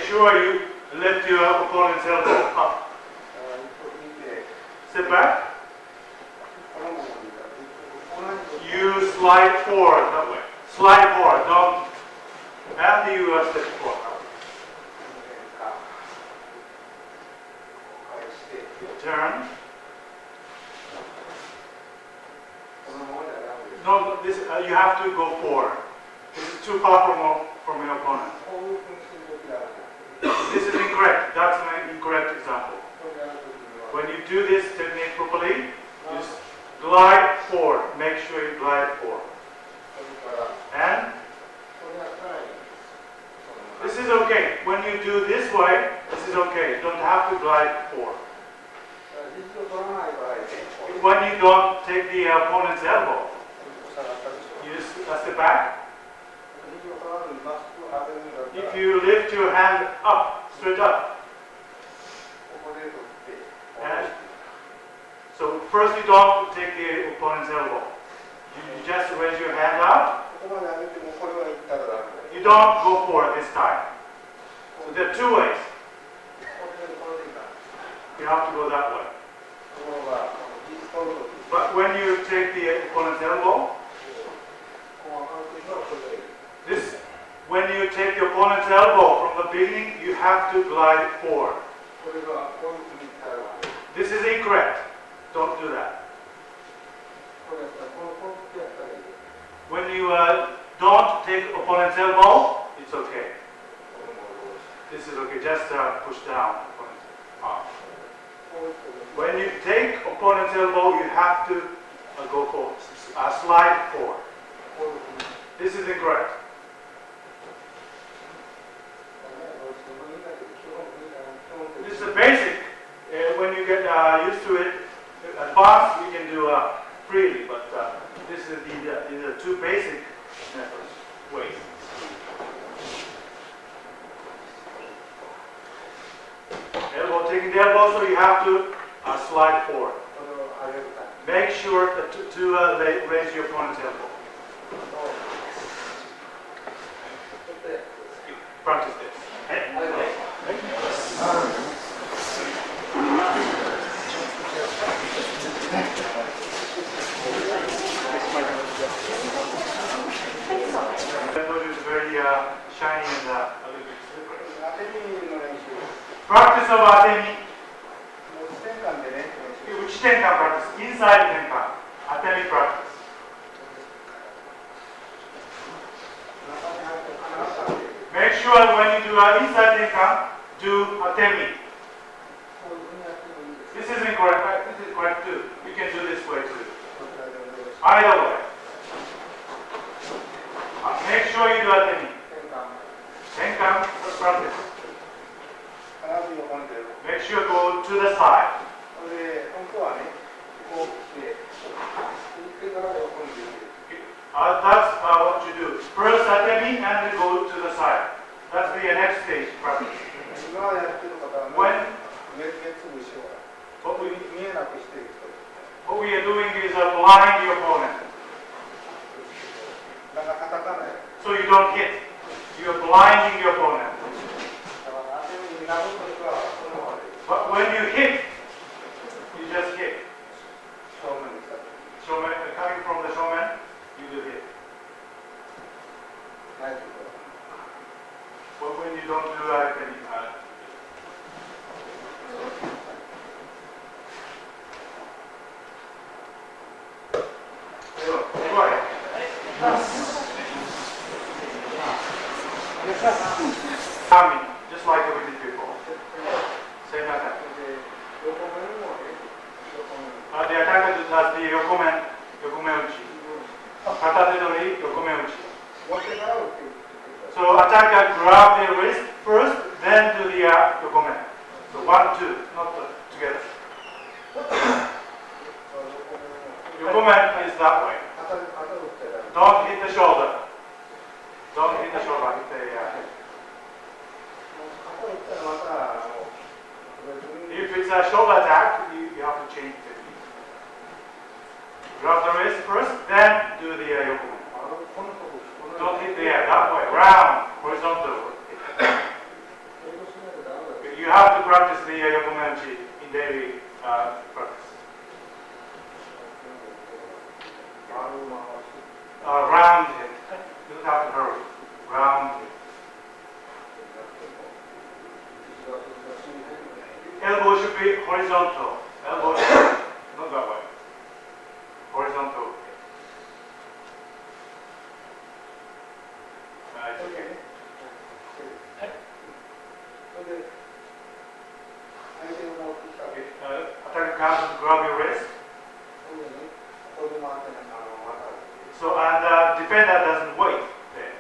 sure you lift your opponent's elbow up. Sit back. You slide forward that way. Slide forward, don't. And you step forward. Turn. No, this you have to go forward. This is too far from your opponent. This is incorrect. That's an incorrect example. When you do this technique properly, just glide forward. Make sure you glide forward. And this is okay. When you do this way, this is okay. You don't have to glide forward. When you don't take the opponent's elbow, you just step back. If you lift your hand up, straight up. And so first you don't take the opponent's elbow. You just raise your hand up. You don't go for it this time. So there are two ways. You have to go that way. But when you take the opponent's elbow, when you take the opponent's elbow from the beginning, you have to glide forward. This is incorrect. Don't do that. When you don't take opponent's elbow, it's okay. This is okay. Just push down opponent's arm. When you take opponent's elbow, you have to go forward, slide forward. This is incorrect. This is a basic. When you get used to it, advanced, you can do freely. But this is these are two basic methods, ways. Elbow, taking the elbow, so you have to slide forward. Make sure to raise your opponent's elbow. Practice this. The method is very shiny and a little bit slippery. Practice of atemi. 内転換 practice, inside 転換 atemi practice. Make sure when you do inside 転換, do atemi. This is incorrect. This is correct too. You can do this way too. Either way. Make sure you do atemi. 転換 practice. Make sure you go to the side. That's what you do. First atemi and then go to the side. That's the next stage practice. What we are doing is blind the opponent. So you don't hit. You are blinding your opponent. But when you hit, you just hit. Showman, coming from the showman, you do hit. But when you don't do that, then go ahead. Coming, just like we did before. Same attack. The attacker does the yokomen uchi. Katate dori, yokomen uchi. So attacker grab the wrist first, then do the yokomen. So 1, 2, not together. Yokomen is that way. Don't hit the shoulder. Don't hit the shoulder. Hit the If it's a shoulder attack, you have to change the technique. Grab the wrist first, then do the yokomen. Don't hit the air, that way, round, horizontal. you have to practice the yokomenchi in daily practice. Round it. You don't have to hurry. Round it. Elbow should be horizontal. Elbow should be not that way. Horizontal. Right. Okay. Attack comes, grab your wrist. So, and defender doesn't wait there.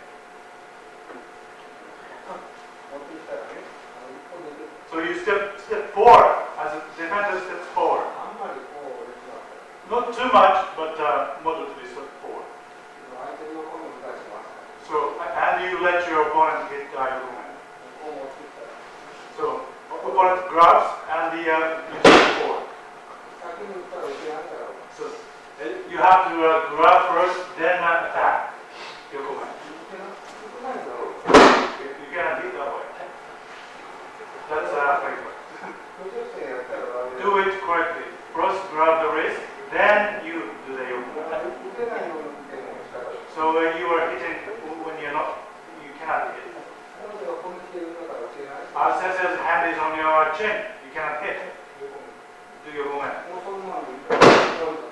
So you step forward as a defender steps forward. Not too much, but moderately step forward. So, and you let your opponent hit your opponent. So, opponent grabs and you step forward. So, you have to grab first, then attack your opponent. You cannot hit that way. That's favorite. Do it correctly. First grab the wrist, then you do the yokomen. So you are hitting when you're not, you cannot hit. Since hand is on your chin, you cannot hit. Do yokomen.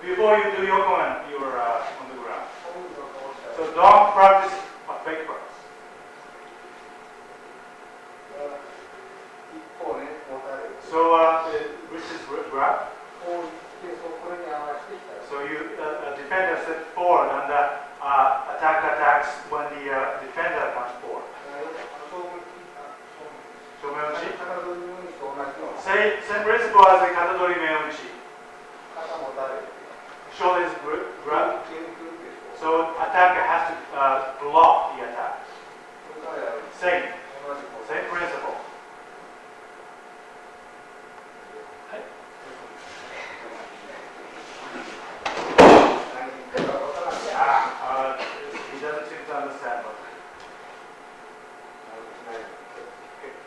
Before you do yokomen, you are on the ground. So don't practice a fake practice. So wrist is grab. So you defender steps forward and attacks when the defender comes forward. Shomeunchi. Same principle as the katadori meunchi. Shoulder is grab. So attacker has to block the attack. Same principle. He doesn't seem to understand.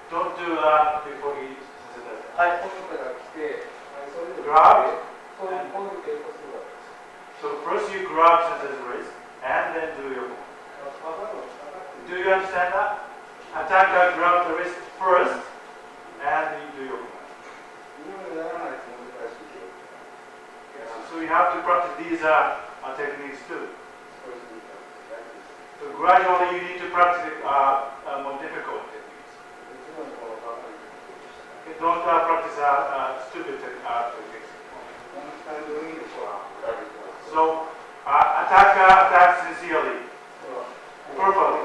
Don't do that before he says it. Grab. So first you grab Sensei's wrist and then do your move. Do you understand that? Attacker grab the wrist first and then you do your move. So you have to practice these techniques too. So gradually you need to practice more difficult techniques. Okay, don't practice stupid techniques. So attack sincerely. Purposely.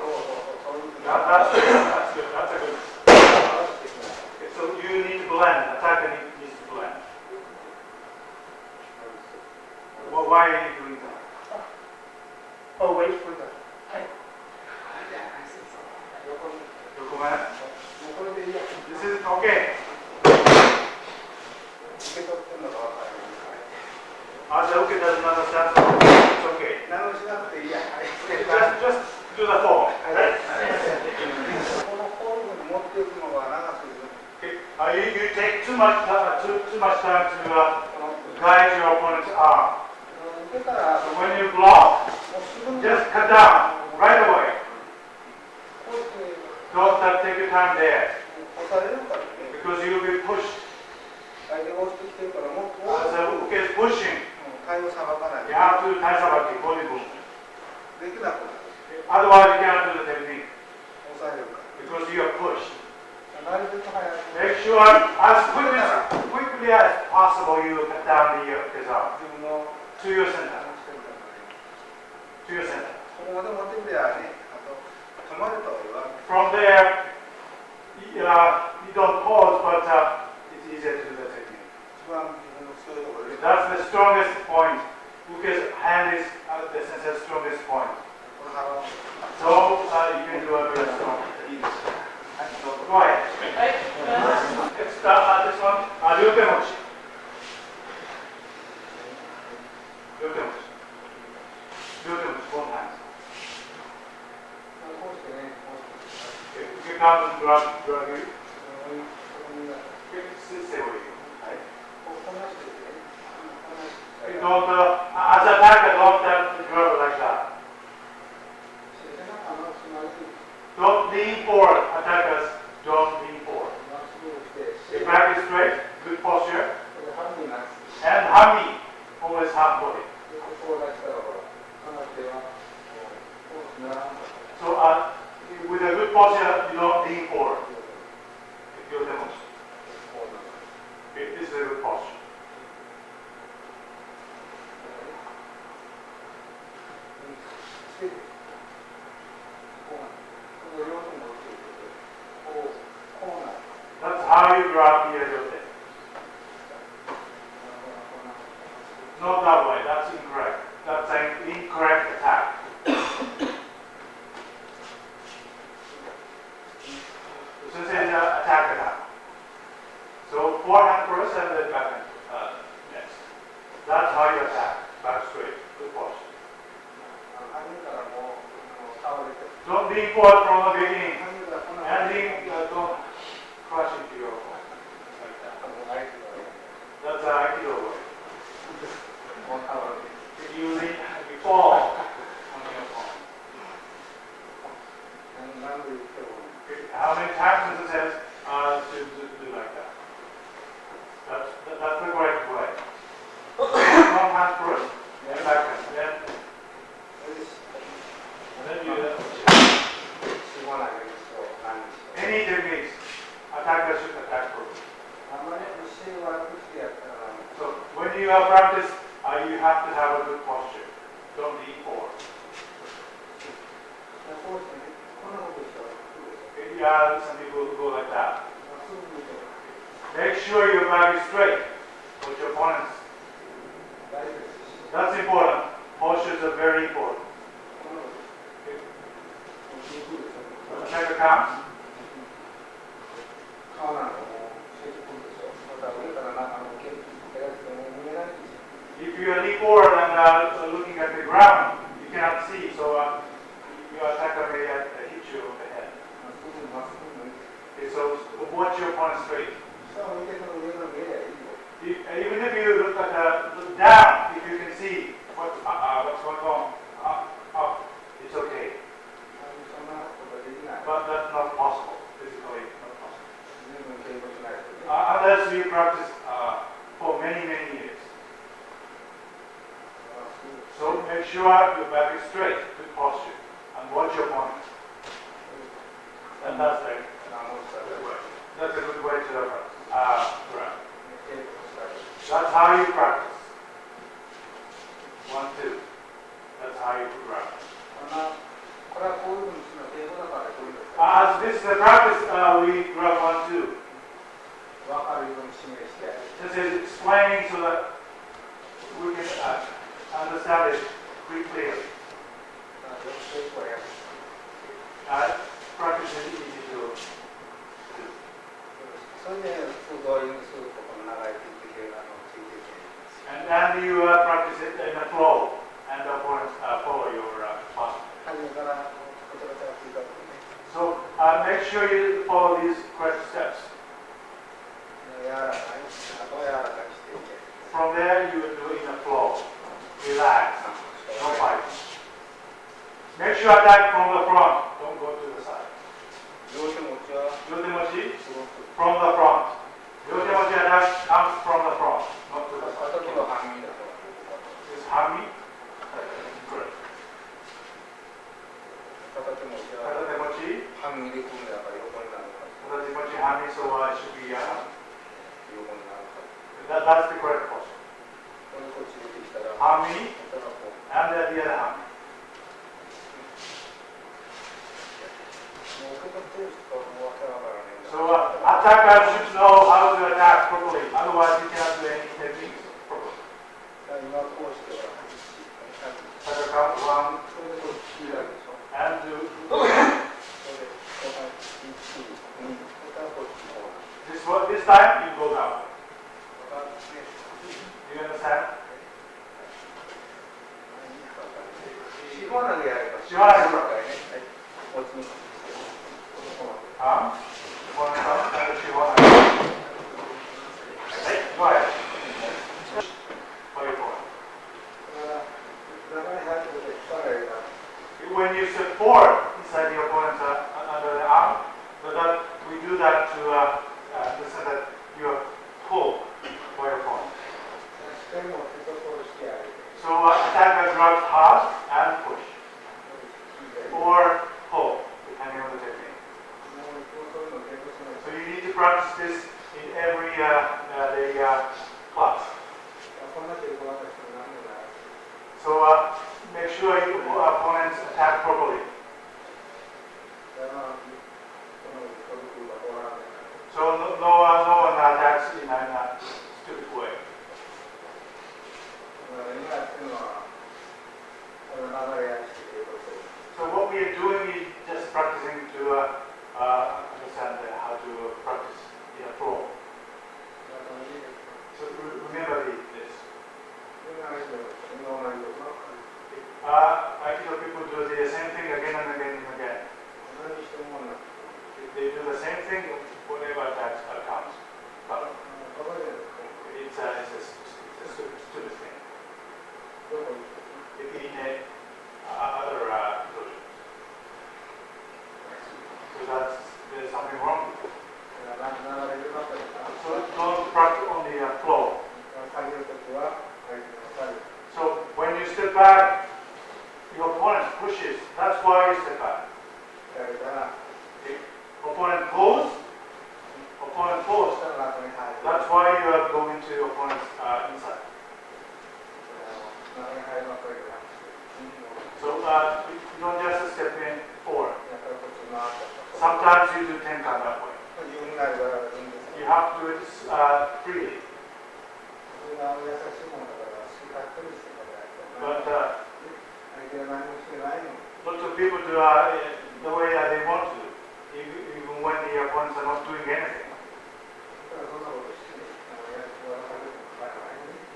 That's good. That's a good. Okay, so you need to blend. Attacker needs to blend. Well, why are you doing that? Oh, wait for that. Yokomen. This is okay. Uke doesn't understand, so it's okay. Just do the form. Right? Okay. You take too much time to guide your opponent's arm. So when you block, just cut down right away. Don't take your time there, because you will be pushed. As Uke is pushing, you have to tie sabaki, body movement. Otherwise, you cannot do the technique, because you are pushed. Make sure as quickly as possible you cut down his arm to your center. To your center. From there, you don't pause, but it's easier to do the technique. That's the strongest point. Uke's hand is the sensor's strongest point. So you can do a very strong technique. Go ahead. Let's start this one. Ryukemochi. Ryukemochi. Ryukemochi, 4 times. Okay, you can count and grab you. don't, as an attacker, don't grab like that. Don't lean forward, attackers, don't lean forward. Your back is straight, good posture. And hami, always half body. So with a good posture, you don't lean forward. If you're demonstrating. This is a good posture. That's how you grab the edge of it. Not that way, that's incorrect. That's an incorrect attack. This is an attack. So forehand first and then backhand next. That's how you attack. Back straight, good posture. Don't lean forward from the beginning. And don't crush into your opponent. Like that. That's Aikido way. You lean, you fall on your opponent. How many times does it say to do like that? That's the correct way. One hand first, then backhand, then you any techniques, attackers should attack first. So when you practice, you have to have a good posture. Don't lean forward. Yeah, some people go like that. Make sure your back is straight with your opponents. That's important. Postures are very important. When the attacker comes, if you lean forward and looking at the ground, you cannot see, so your attacker may hit you on the head. Okay, so watch your opponent straight. Even if you look down, if you can see what's going on, up, it's okay. But that's not possible, physically not possible. Unless you practice for many years. So make sure your back is straight, good posture, and watch your opponent. And that's a good way. That's a good way to grab. That's how you practice. 1, 2. That's how you grab. As this is a practice, we grab 1, 2. This is explaining so that we can understand it pretty clearly. Practice is easy to do. And then you practice it in a flow, and the opponents follow your posture. So make sure you follow these correct steps. From there, you will do it in a flow. Relax, no fight. Make sure attack from the front, don't go to the side. Yotemochi, from the front. Yotemochi attack comes from the front, not to the side. Is hami? Good. Katatemochi. Katatemochi hami, so it should be that's the correct posture. Hami, and then the other hami. So attackers should know how to attack properly, otherwise you cannot do any techniques properly. Attacker count 1, and 2. This time you go down. Do you understand? Go ahead. when you step forward inside the opponent's under the arm, but that we do that to listen that you are pulled by your opponent. So attack by grab hard and push, or pull, depending on the technique. So you need to practice this in every class. So make sure your opponents attack properly. So no one attacks in a stupid way. So what we are doing is just practicing to understand how to practice in a flow. So remember this. Aikido people do the same thing again and again and again. They do the same thing whenever that comes. But it's a stupid thing. In other dojos. So there's something wrong with it. So don't practice on the flow. So when you step back, your opponent pushes. That's why you step back. Opponent pulls. That's why you are going to your opponent's inside. So you don't just step in forward. Sometimes you do tenkan that way. You have to do it freely. But lots of people do the way that they want to, even when the opponents are not doing anything.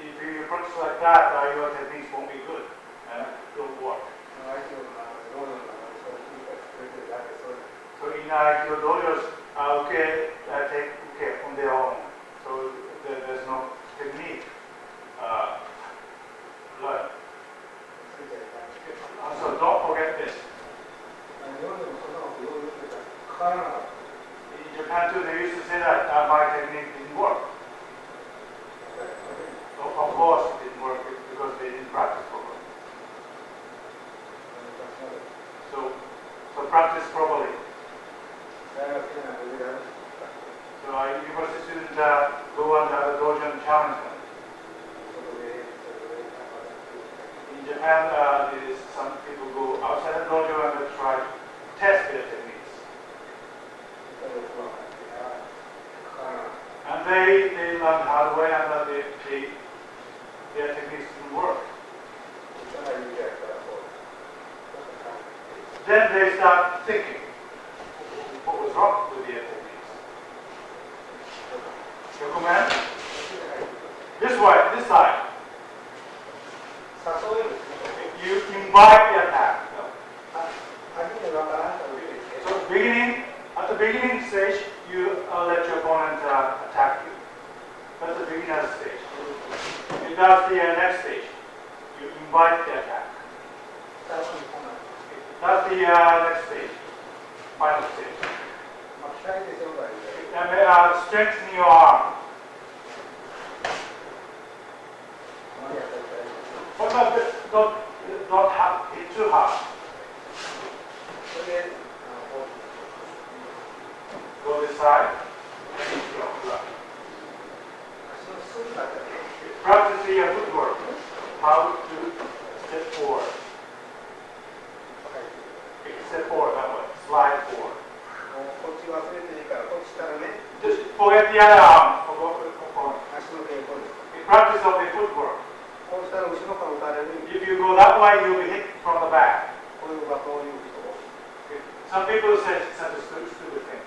If you approach like that, your techniques won't be good and don't work. So in Aikido dojos, take on their own. So there's no technique learned. So don't forget this. In Japan too, they used to say that my technique didn't work. Of course it didn't work because they didn't practice properly. So practice properly. So a university student go on the dojo and challenge them. In Japan, some people go outside the dojo and they try to test their techniques. And they learn hard way and their techniques didn't work. Then they start thinking, what was wrong with their techniques? Your command? This way, this side. You invite the attack. So at the beginning stage, you let your opponent attack you. That's the beginner stage. If that's the next stage, you invite the attack. That's the next stage, final stage. And strengthen your arm. But don't hit too hard. Go this side. Practice the footwork. How to step forward. Step forward that way. Slide forward. Just forget the other arm. Practice of the footwork. If you go that way, you'll be hit from the back. Some people say it's such a stupid thing.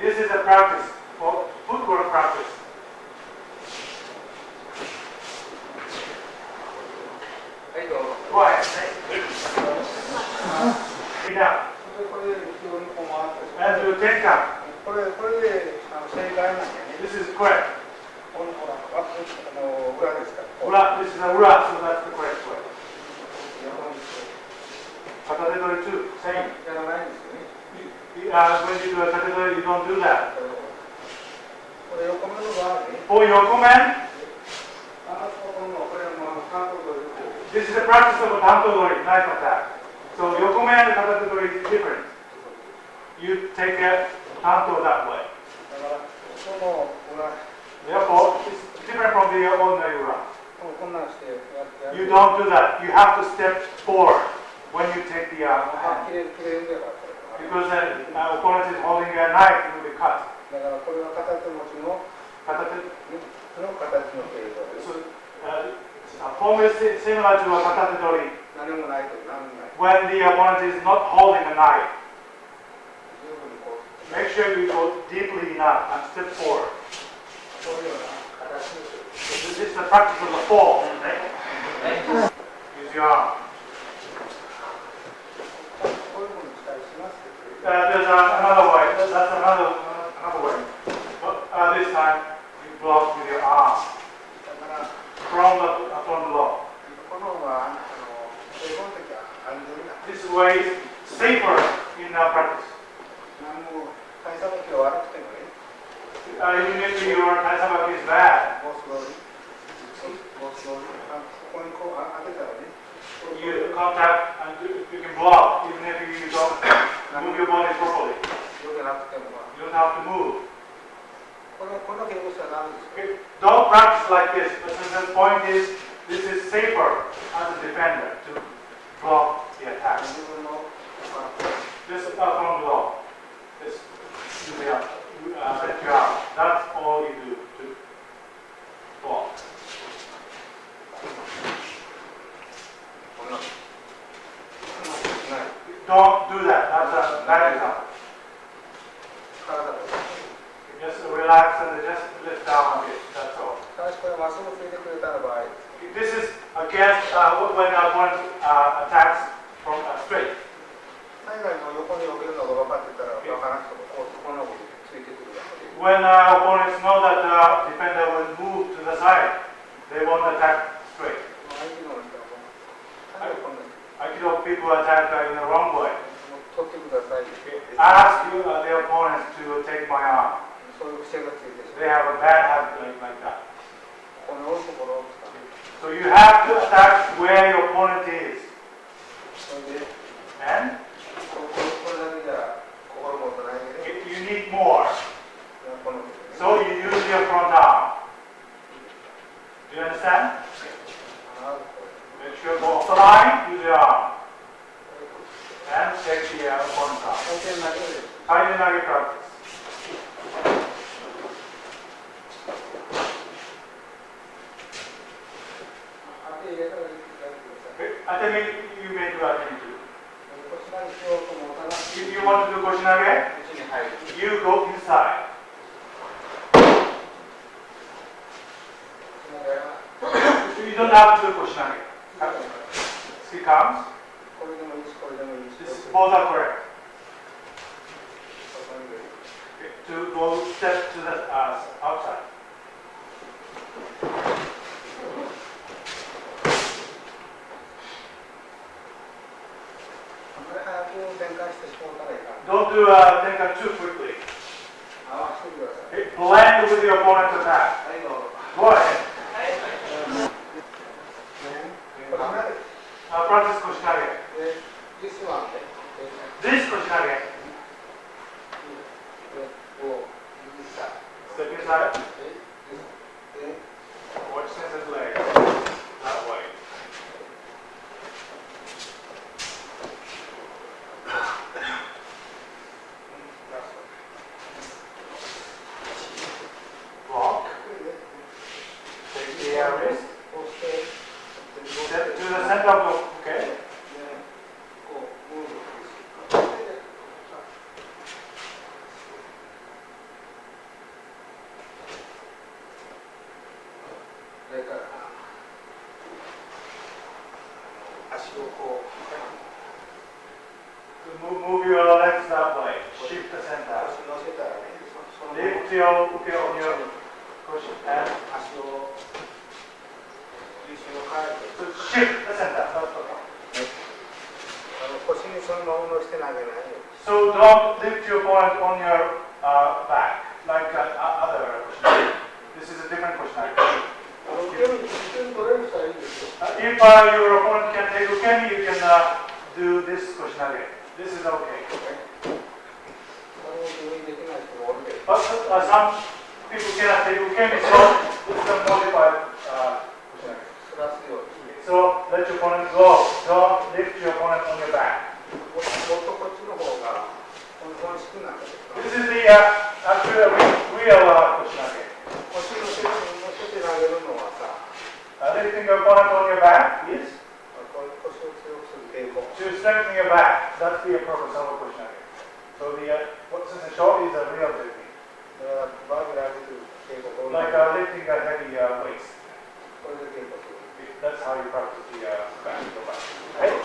This is a practice, for footwork practice. Go ahead. Enough. And do tenkan. This is correct. Ura, this is a ura, so that's the correct way. 片手取り too, same. やらないんですよね。When you do a 片手取り, you don't do that. これ横目の場合ね。 For yokomen, これはもう関東と this is the practice of a 単刀取り, knife attack. So yokomen and 片手取り is different. You take a 単刀 that way. だからこの裏 Therefore, it's different from the ordinary ura. こんなんしてやって You don't do that. You have to step forward when you take the 切 hand. れるんだから。 Because the opponent is holding a knife, it will be cut. だからこれは片手持ちの片手の形の形状です。 So, form is similar to a 片手取り. 何もないと何もない。 When the opponent is not holding a knife, 十分にこう make sure you go deeply enough and step forward. こういうような形にする。 This is the practice of the fall. Use your arm. こういうものに期待しますけど。 There's another way. That's another way. But, this time, you block with your arm だから from below. このは英語の時は安全な。 This way is safer in our practice. 何も対策が悪くてもね。 Even if your taisabaki is bad, もうすごい。もうすごい。ここにこう当てたらね。 you contact and you can block even if you don't move your body properly. よくなくても。 You don't have to move. この稽古したらダメです。 Okay? Don't practice like this. But the point is, this is safer as a defender to block the attack. 自分の Just from below. Just use the set your arm. That's all you do to block. こんな。ない。 Don't do that. That's a bad example. 体が。 Just relax and just lift down a bit. That's all. ただしこれまっすぐついてくれた場合。 This is against when the opponent attacks from straight. 海外の横に置けるのが分かってたら分からなくてもこんなことついてくるわけで。 When opponents know that the defender will move to the side, they won't attack straight. 相手の人はもうこんな Aikido people attack in the wrong way. 取ってください。 Ask the opponents to take my arm. そういう癖がついてし They まう。 have a bad habit like that. この置くところを使う。 So you have to attack where your opponent is. それで And これだけじゃ心もとないけど。 you need more. この So you use your front arm. Do you understand? Make sure go off the line, use your arm. And take the opponent's arm. 回転だけで。 Kaiden nage practice. Atemi, you may do atemi too. If you want to do koshinage, you go inside. You don't have to do koshinage. See comes. Both are correct. Okay, to go step to the outside. Don't do tenkan too quickly. Okay, blend with your opponent's attack. Go ahead. Practice koshinage. This koshinage. Step inside. Watch sensei's leg. That way. Block. Take the wrist. Step to the center of the, okay? Move your legs that way. Shift the center. Lift your uke on your cushion and so shift the center. That's okay. So don't lift your opponent on your back like other question. This is a different question. If your opponent can take ukemi, you can do this question again. This is okay. But some people cannot take ukemi, so this is a modified question. So let your opponent go. Don't lift your opponent on your back. This is the actually real question again. Lifting your opponent on your back is to strengthen your back. That's the purpose of a question again. So what's in the short is a real technique. Like lifting a heavy weight. That's how you practice the back. Right?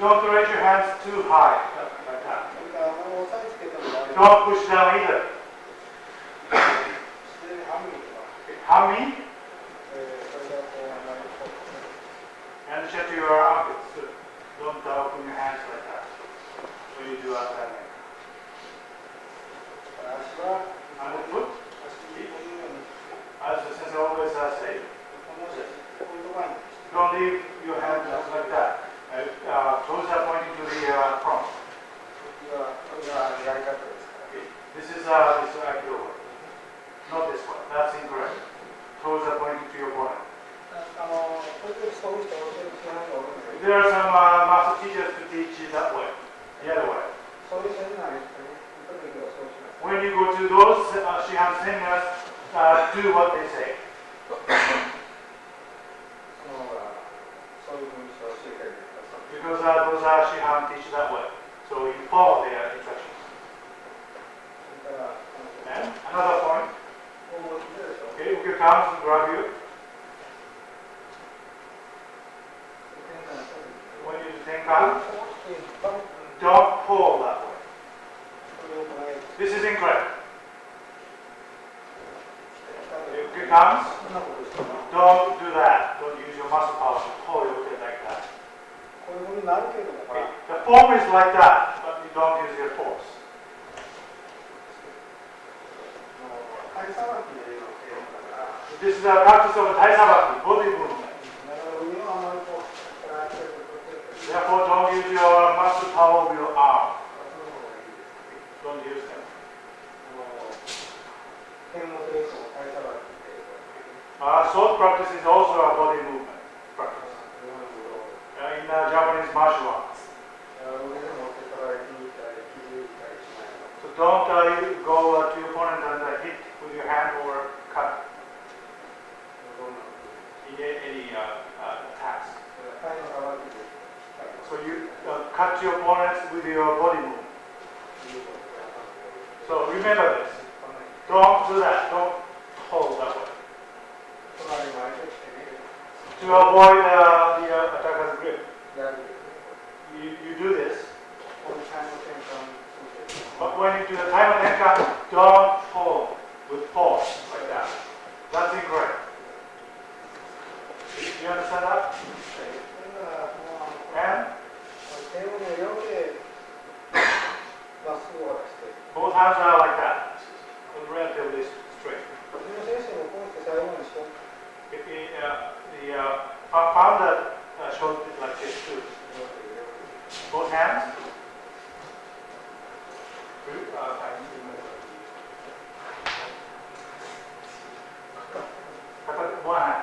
Don't raise your hands too high, like that. Don't push down either. Hami. And check your armpits too. Don't open your hands like that when you do outside leg. And the foot. As the sensei always say, don't leave your hands just like that. Toes are pointing to the front. Okay. This is Aikido. Not this one. That's incorrect. Toes are pointing to your opponent. There are some master teachers to teach it that way, the other way. When you go to those Shihan seminars, do what they say. Because those Shihan teach that way. So you follow their instructions. And another point. Okay, Uke comes and grab you. When you tenkan, don't pull that way. This is incorrect. If it comes, don't do that. Don't use your muscle power to pull your head like that. Okay. The form is like that, but you don't use your force. This is a practice of taisabaki, body movement. Therefore, don't use your muscle power of your arm. Don't use them. Sword practice is also a body movement practice. In Japanese martial arts. So don't go to your opponent and hit with your hand or cut in any attacks. So you cut your opponents with your body movement. So remember this. Don't do that. Don't hold that way. To avoid the attacker's grip. You do this. But when you do the time of tenkan, don't hold with force like that. That's incorrect. You understand that? And both hands are like that. Relatively straight. The founder showed it like this too. Both hands. One hand.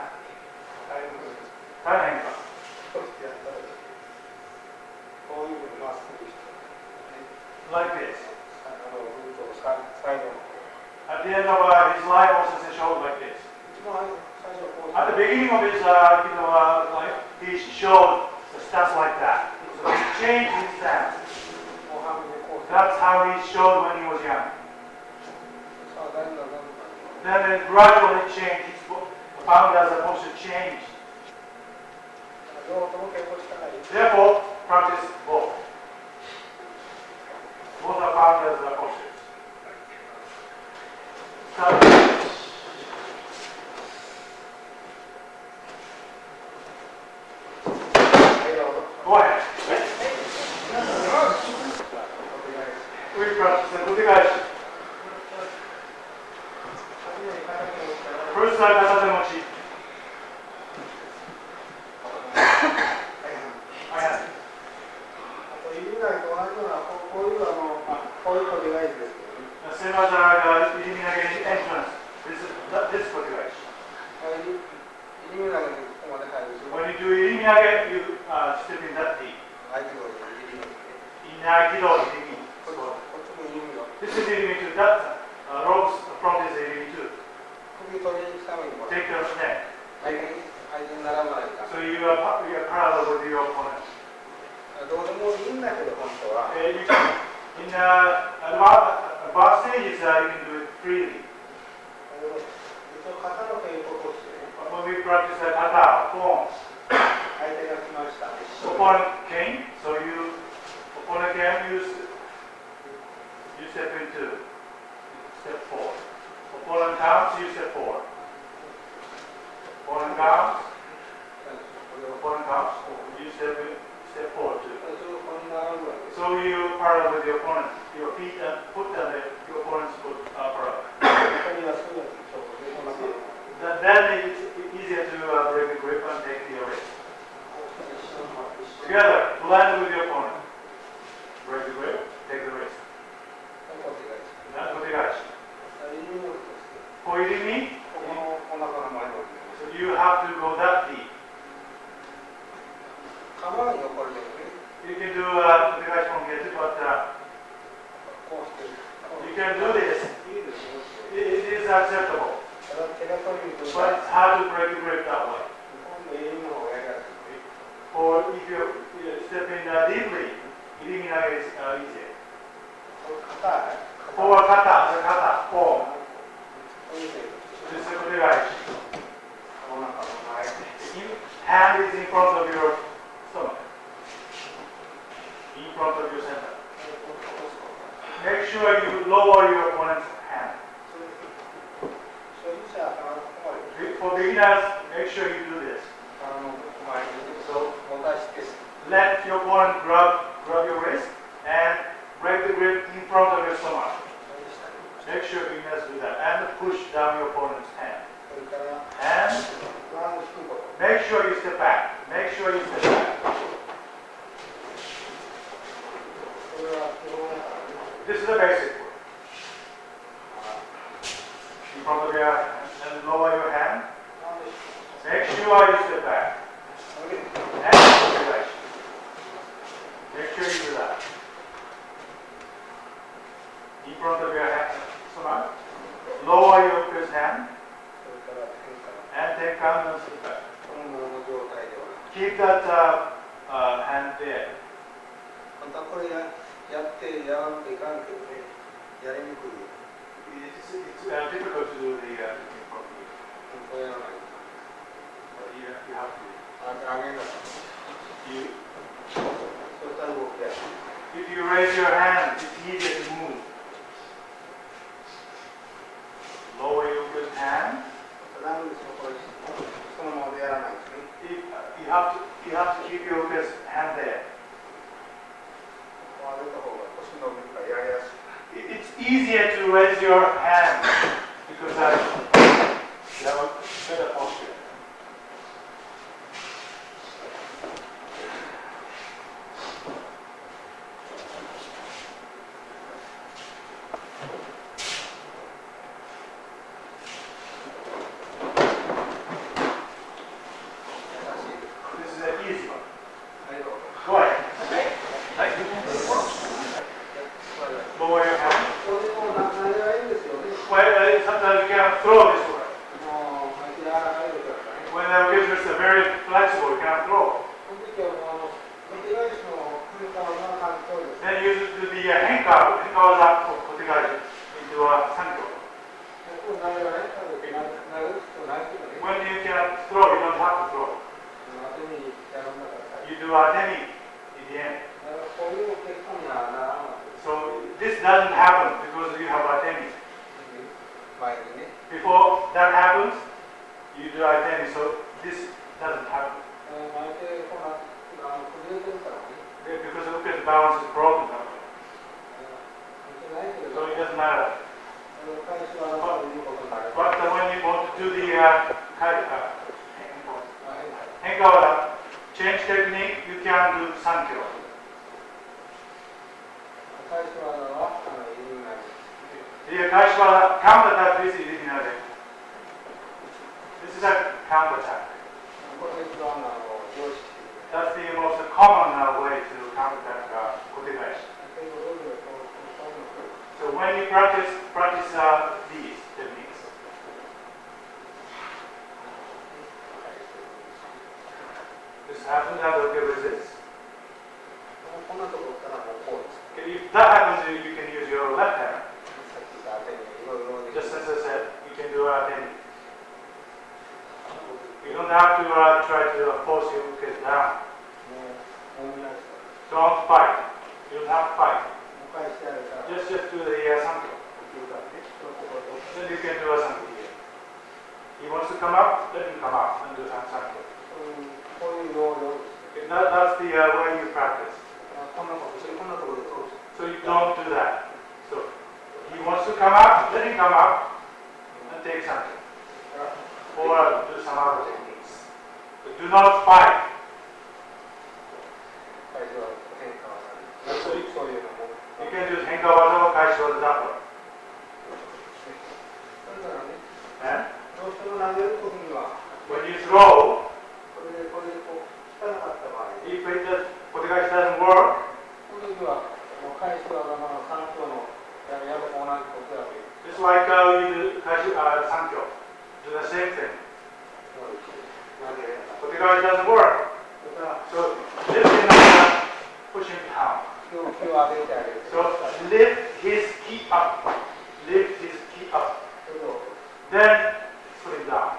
Like this. At the end of his life, also showed like this. At the beginning of his life, he showed the stance like that. So he changed his stance. That's how he showed when he was young. Then it gradually changed. He found as a posture changed. Therefore, practice both. ないと同じようなこういうこういう小手返しですけどね。Same as our eliminating entrance. This configuration. 入り身投げてここまで入ると。 When you do irimiyage, you step in that deep. 合気道で入り身。 In Aikido, irimi. こっちも入り身よ。 This is irimi too. That ropes from this irimi too. 首取りにしたのにこれ。 Take your neck. 相手に並ばないか。 So you are parallel with your opponent. どうでもいいんだけど本当は。 You can, in advanced stages, you can do it freely. 一応肩の稽古としてね。 When we practice the kata, form, 相手が来ました。 opponent came, so opponent came, you step into, step forward. Opponent comes, you step forward. Opponent comes, you step forward too. こんなあるわけ。 So you parallel with your opponent, your feet and foot and your opponent's foot are parallel. これはすぐにちょっとこんな感じ。 Then it's easier to break the grip and take the wrist. Together, blend with your opponent. Break the grip, take the wrist. That's what you guys. For irimi, so you have to go that deep. You can do the guys from here too, but you can do this. It is acceptable. But it's hard to break the grip that way. Or if you step in deeply, irimi is easier. Or kata, form. This is the guys. Hand is in front of your stomach. In front of your center. Make sure you lower your opponent's hand. For beginners, make sure you do this. So let your opponent grab your wrist and break the grip in front of your stomach. Make sure beginners do that and push down your opponent's hand. And make sure you step back. Make sure you step back. This is the basic one. In front of your hand and lower your hand. Make sure you step back. And make sure you do that. In front of your hand, stomach. Lower your first hand. And then come and step back. Keep that hand there. It's difficult to do the in front of you. But you have to. If you raise your hand, it's easier to move. Lower your good hand. You have to keep your best hand there. It's easier to raise your hand because you have a better posture. This is an easy one. Go ahead. Lower your hand. Well, sometimes you cannot throw this way. When the occasion is very flexible, you cannot throw. Then you do the henka up for kotegaji into a sankyo. When you cannot throw, you don't have to throw. You do atemi in the end. So this doesn't happen because you have atemi. Before that happens, you do atemi, so this doesn't happen. Because the balance is broken that way. So it doesn't matter. But when you want to do the henka, change technique, you can do sankyo. The Kaishwara counter attack is eliminated. This is a counter attack. That's the most common way to counter attack kotegaishi. So when you practice these techniques. This happens, and okay with this. If that happens, you can use your left hand. Just as I said, you can do anything. You don't have to try to force your kids down. Don't fight. You don't have to fight. Just do the sankyo. Then you can do a sankyo here. He wants to come up, let him come up and do sankyo. That's the way you practice. So you don't do that. So he wants to come up, let him come up and take sankyo. Or do some other techniques. But do not fight. So you can do henkawaza or kaisho zappa. And when you throw, if the kotegaishi doesn't work, it's like you do sankyo. Do the same thing. Kotegaishi doesn't work. So this is not pushing down. So lift his ki up. Lift his ki up. Then put it down.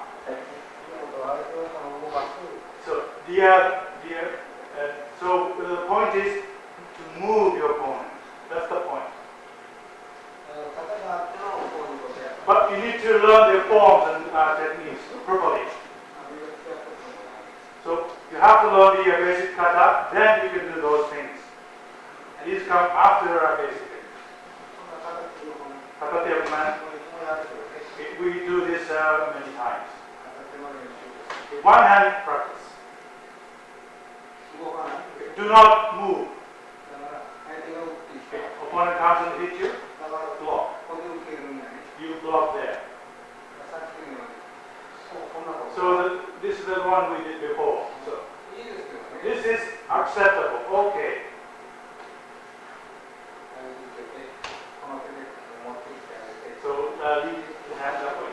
So the point is to move your opponent. That's the point. But you need to learn the forms and techniques properly. So you have to learn the basic kata, then you can do those things. And these come after basic things. Kata man, we do this many times. One hand practice. Do not move. Opponent comes and hits you, block. You block there. So this is the one we did before. So this is acceptable. Okay. So leave the hand that way.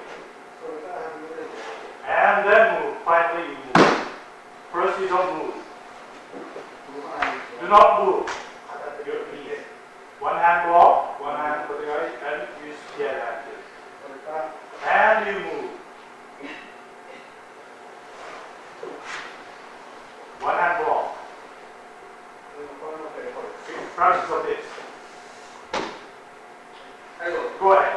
And then move. Finally you move. First you don't move. Do not move. Your knees. One hand block, one hand for the guy, and use the other hand. And you move. One hand block. Practice of this. Go ahead.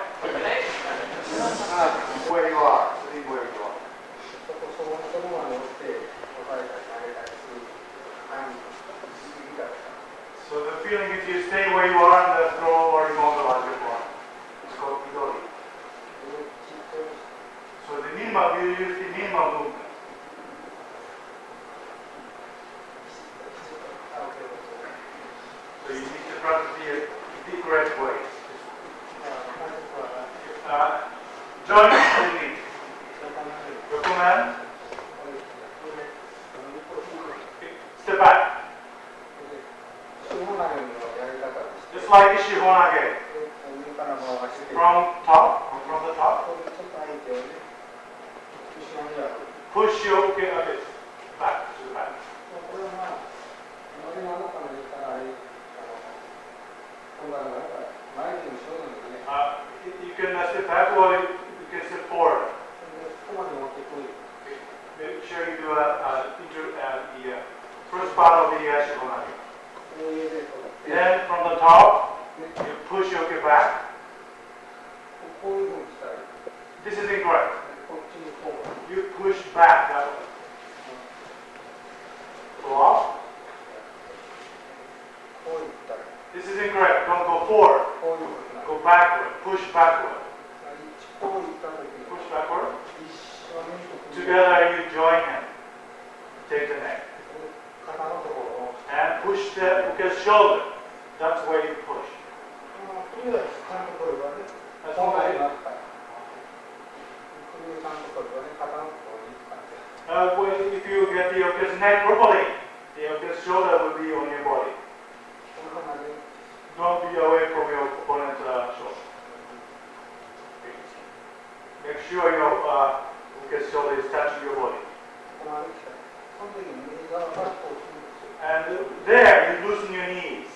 Where you are. Leave where you are. So the feeling is you stay where you are and throw or immobilize your body. It's called Idori. So the minimum, you use the minimum movement. So you need to practice the correct way. Join technique. Yokoman. Step back. Just like Ishihonage. From the top. Push your a bit back to the back. You can step back or you can step forward. Make sure you do the first part of the Shihonage. Then from the top, you push your yoke back. This is incorrect. You push back that way. Go off. This is incorrect. Don't go forward. Go backward. Push backward. Push backward. Together you join him. Take the neck. And push the shoulder. That's where you push. 首はちゃんと取ればね、本来のあったら。首をちゃんと取ればね、肩のところに使って。If you get the yoke's neck properly, the yoke's shoulder will be on your body. このままね。Don't be away from your opponent's shoulder. Make sure your yoke's shoulder is touching your body. ここまで来た。その時に右側からこうするんですよ。And there you loosen your knees.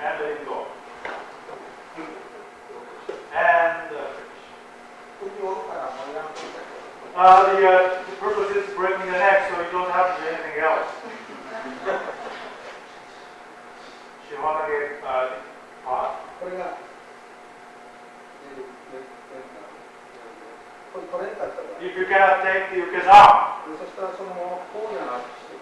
And let it go. And the purpose is breaking the neck so you don't have to do anything else. She want to get hot. これが、これ取れんかったら、 If you cannot take the yoke's arm, そしたらそのままこうじゃなくて、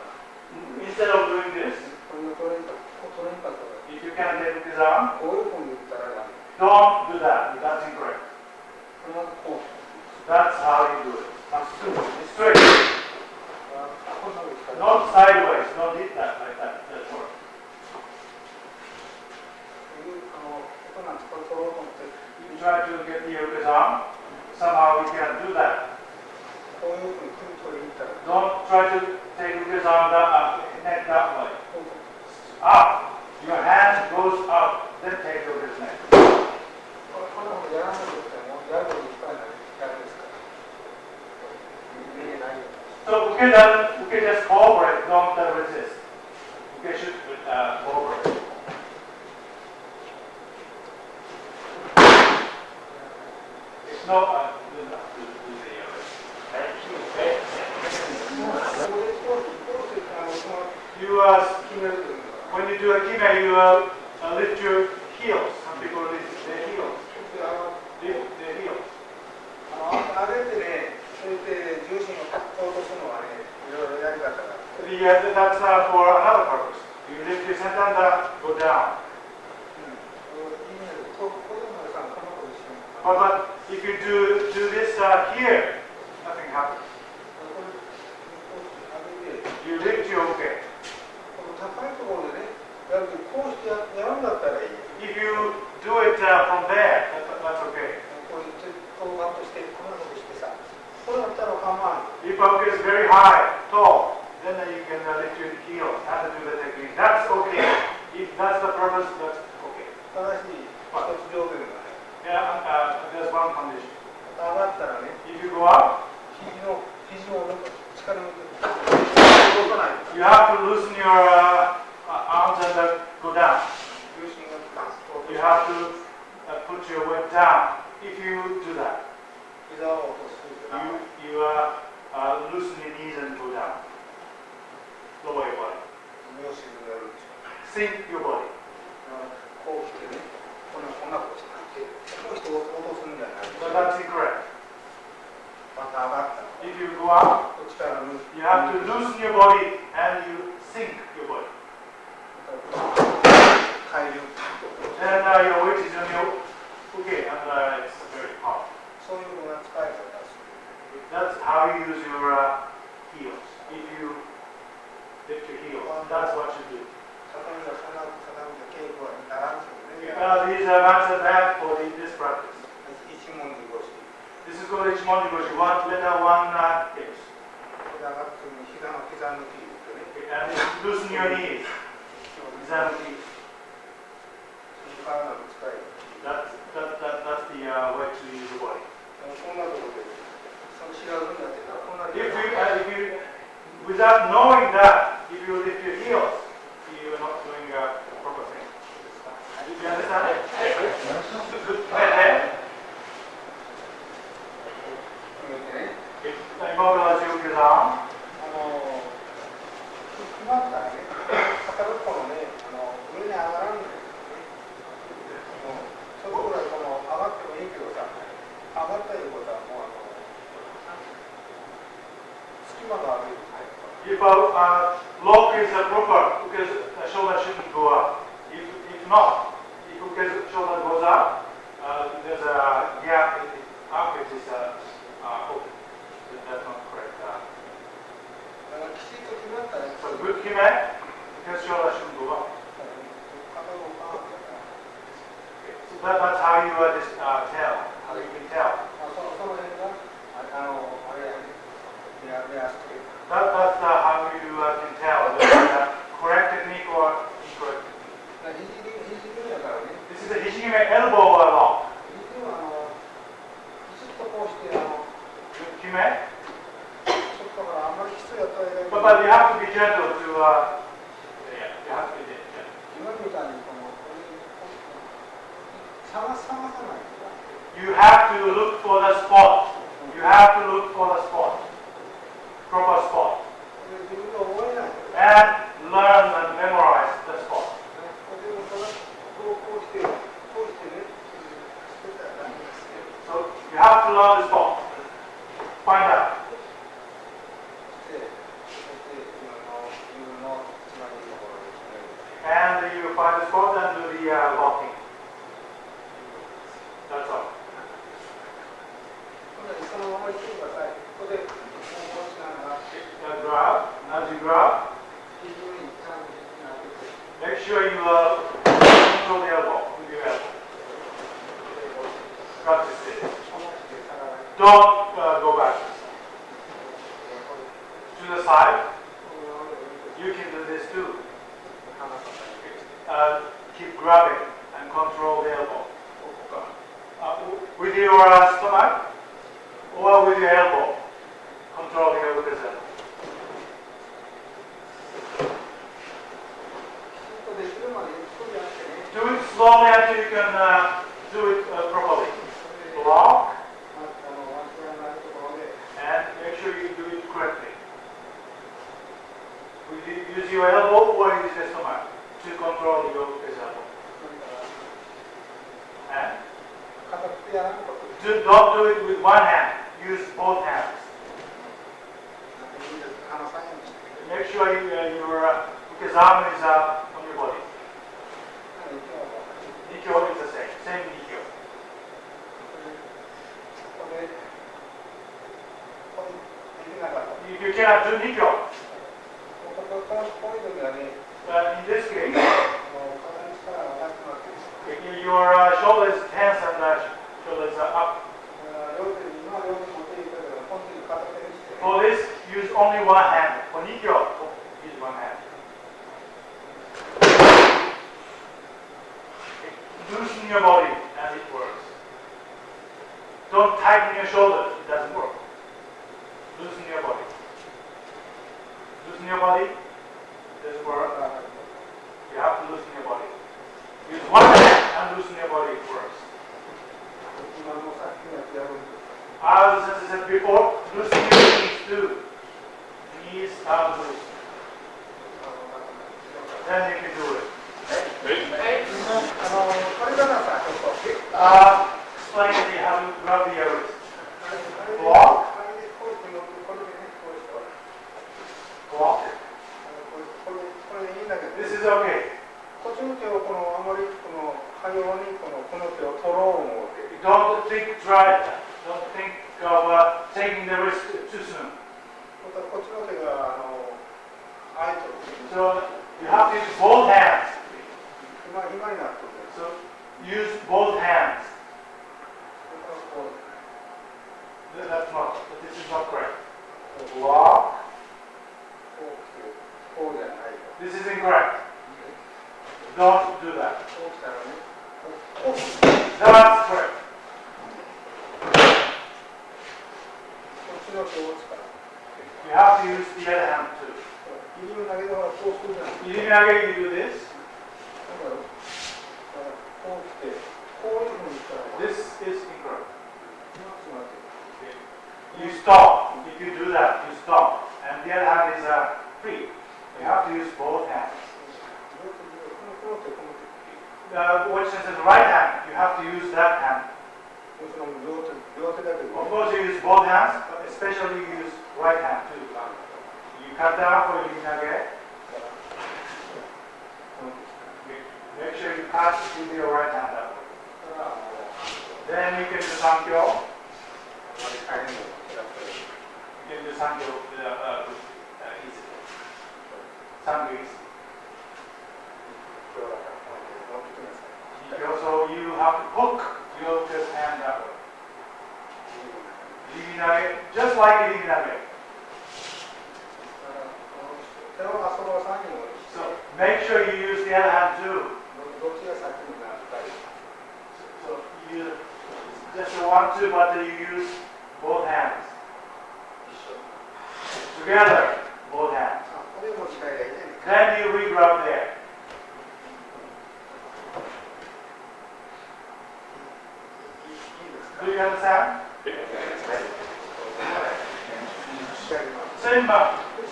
instead of doing this, これが取れんかったら、 if you cannot take the yoke's arm, こういうふうに言ったら、 don't do that. That's incorrect. このこう、 That's how you do it. まっすぐ、It's straight. こんなふうに使う。 Not sideways. Don't hit that like that. That's work. ここなんです。これ取ろうと思って、 You try to get the yoke's arm. Somehow we can't do that. こういうふうに首取りに行ったら、 Don't try to take yoke's arm neck that way. Up. Your hand goes up. Then take yoke's neck. こんなことやらないとしても、やることいっぱいになるですから。見えないよ。 So uke just cooperate. Don't resist. Uke should cooperate. It's no good enough to do the You when you do a kime, you lift your heels. Some people lift their heels. Lift their heels. あれってね、そうやって重心を落とすのはね、いろいろやり方があって。 That's for another purpose. You lift your center and go down. But if you do this here, nothing happens. You lift your okay. 高いところでね、やるとこうしてやるんだったらいい。 If you do it from there, that's okay. こういうこうガッとしてこんなことしてさ、これだったら構わない。 If yoke is very high, tall, then you can lift your heels and do the technique. That's okay. If that's the purpose, that's okay. ただし、一つ条件がね、 Yeah, there's one condition. 上がったらね、 If you go up, 肘を抜く力抜く。動かない。 you have to loosen your arms and go down. 重心がガッと。 You have to put your weight down. If you do that, 膝を落とす。 you loosen your knees and go down. Lower your body. 身を沈めるんですよ。 Sink your body. こうしてね、こんなことしてこうして落とすんじゃない。 But that's incorrect. また上がったら。 If you go up, こっちから抜く。 you have to loosen your body and you sink your body. 海流。 Then your weight is on your okay, and it's very hard. そういうふうな使い方です。 That's how you use your heels. If you lift your heels, that's what you do. 畳が稽古はならんすよね。 These mats are bad for this practice. 一文字越し。 This is called Ichimonji Goshi. One letter, one hips. これ上がってる膝の膝抜きってね。 And loosen your knees. That's the way to use the body. こんなところで、その知らずにやってたらこんな If you, without knowing that, if you lift your heels, you are not doing a proper thing. Do you understand it? Good. Immobilize your arm. 決まったらね、片っぽのね、上に上がらんのですよね。それぐらい上がってもいいけどさ、上がったいうことはもう隙間がある。 If a lock is proper, because the shoulder shouldn't go up. If not, if the shoulder goes up, there's a gap. The armpit is open. That's not correct. きちっと決まったら、 So good kime, because shoulder shouldn't go up. 片をパーンって to, yeah, you have to do it. Yeah. 今みたいにこの探さないと。 You have to look for the spot. You have to look for the spot. Proper spot. 自分が覚えないと。 And learn and memorize the spot. でもこうしてね、作ったらダメですね。 So you have to learn the spot. Find out. で、自分のつまりのところですね。 And you find the spot and do the locking. That's all. そのまま行ってください。ここでこうしながら、 Grab. As you grab, 自分にちゃんとなってて、 make sure you control the elbow with your elbow. Practice it. 思って下がらない。 Don't go back. To the side. You can do this too. Keep grabbing and control the elbow. With your stomach or with your elbow. Control the elbow. Do it slowly until you can do it properly. Block and make sure you do it correctly. Use your elbow or use your stomach to control your elbow. And don't do it with one hand. Use both hands. Make sure your arm is on your body. Nikyo is the same. Same nikyo. You cannot do nikyo. In this case, your shoulder is tense and shoulders are up. For this, use only one hand. For nikyo, use one hand. Loosen your body and it works. Don't tighten your shoulders, it doesn't work. Loosen your body. Loosen your body, it doesn't work. You have to loosen your body. Use one hand and loosen your body, it works. As I said before, loosen your knees too. Knees are loose. Then you can do it. Explain how to grab the wrist. Block. Block. This is okay. Don't think of taking the wrist too soon. So you have to use both hands. So use both hands. That's not. This is not correct. Block. This is incorrect. Don't do that. That's correct. You have to use the other hand too. You do this. This is incorrect. You stop. If you do that, you stop. And the other hand is free. You have to use both hands. Which is the right hand, you have to use that hand. Of course you use both hands, but especially you use right hand too. You cut down for Yuginage. Make sure you cut with your right hand that way. Then you can do Sankyo. You can do Sankyo easily. Sankyo easily. So you have to hook your hand that way. Yuginage, just like Yuginage. So make sure you use the other hand too. So you just want to, but you use both hands. Together, both hands. Then you re-grab there. Do you understand?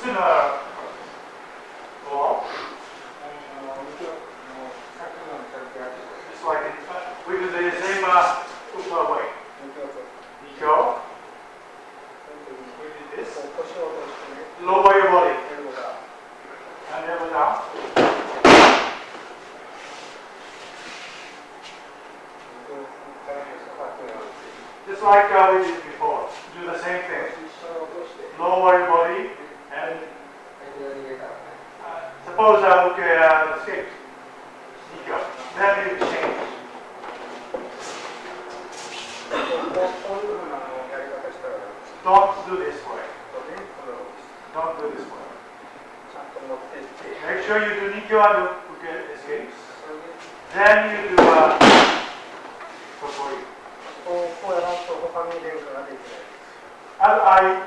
Similar goal. It's like we do the same way. Nikyo. We did this. Lower your body. And elbow down. Just like we did before. Do the same thing. Lower your body and suppose escape. Nikyo. Then you change. Don't do this way. Don't do this way. Make sure you do Nikyo and escapes. Then you do Kokori.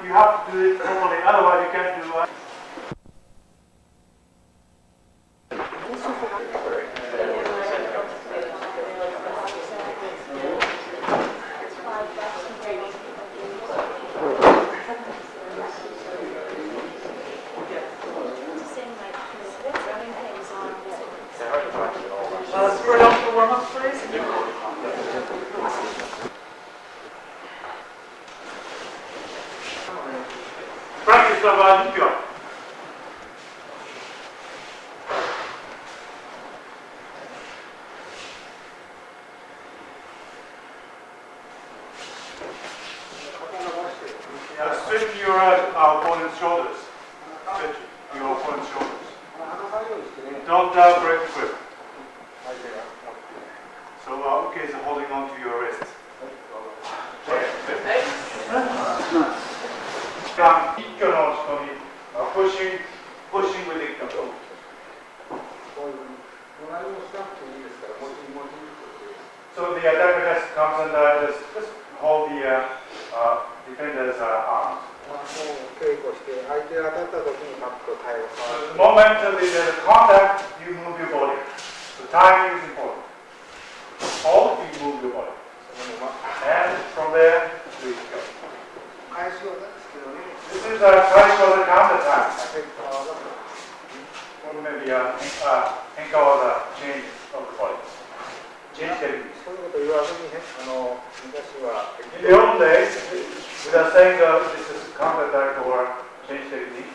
You have to do it properly, otherwise you can't do spread out the warm-up, please. Practice of Nikyo. Straighten your opponent's shoulders. Straighten your opponent's shoulders. Don't break the grip. So, so holding on to your wrist. Pushing with it. So the attacker just comes and just hold the defender's arms. The moment there's a contact, you move your body. So timing is important. Hold, you move your body. And from there, we go. This is a traditional counter time. Or maybe think of the change of the body. Change techniques. In the old days, without saying this is counter attack or change technique,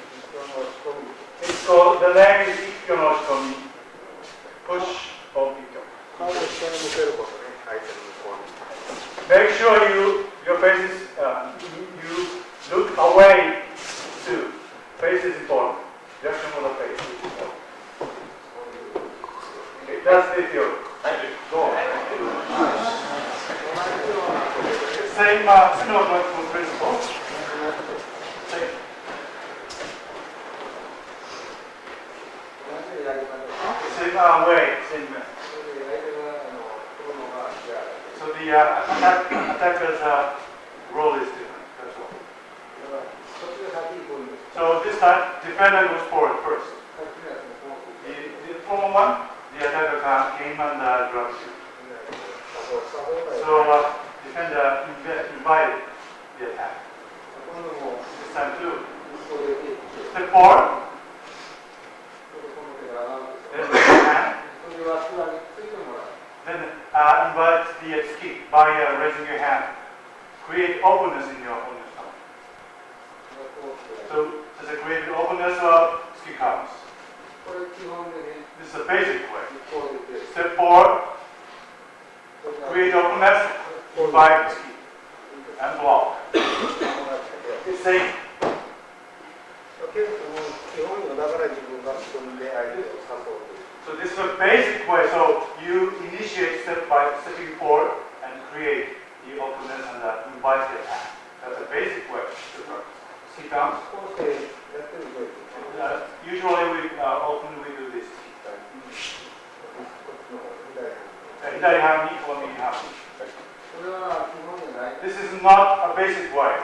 it's called, the name is Ikkyo no Shikomi, push of Ikkyo. Make sure your face is, you look away too. Face is important. Direction of the face is important. Okay, that's the theory. Thank you. Go on. Same similar principle. Same. Same way. Same way. So the attacker's role is different. That's all. So this time, defender goes forward first. The former one, the attacker came and grabbed you. So defender invited the attack. This time too. Step forward. Then raise your hand. Then invite the escape by raising your hand. Create openness on your stomach. So there's a created openness of ski comes. This is a basic way. Step forward, create openness, invite ski, and block. Same. So this is a basic way. So you initiate step by stepping forward and create the openness and invite the attack. That's a basic way to practice. Ski comes. Usually often we do this. This is not a basic way.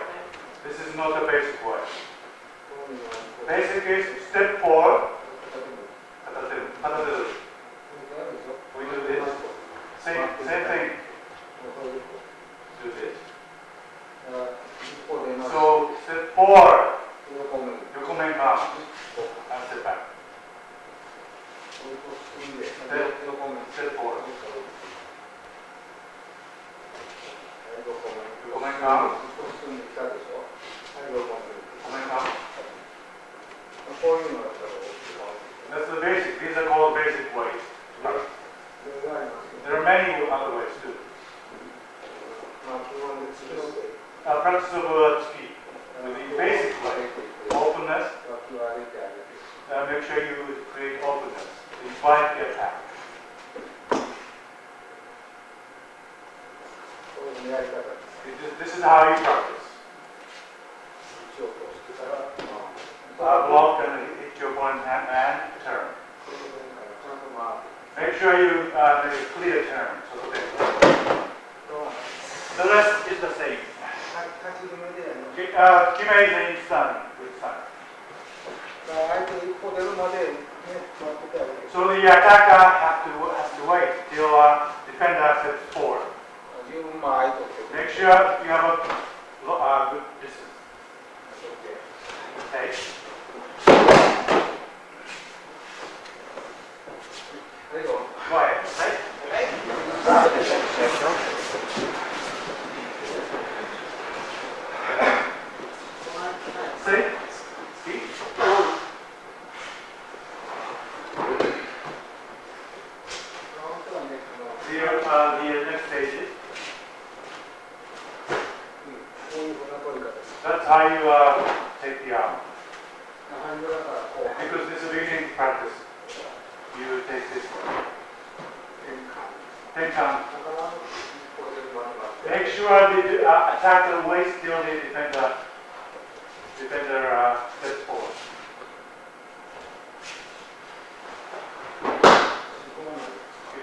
This is not a basic way. Basic is step forward, Step forward. Comment come. Comment come. That's the basic. These are called basic ways. There are many other ways too. Practice of speed. With the basic way, openness. Make sure you create openness. Invite the attack. This is how you practice. Block and hit your opponent's hand and turn. Make sure you make a clear turn. The rest is the same. Kime is in standing. So the attacker has to wait till defender steps forward. Make sure you have a good distance. Okay. Go ahead. See? The next stage is. That's how you take the arm. Because this is a beginning practice. You take this 10 count. Make sure the attacker waits till the defender steps forward.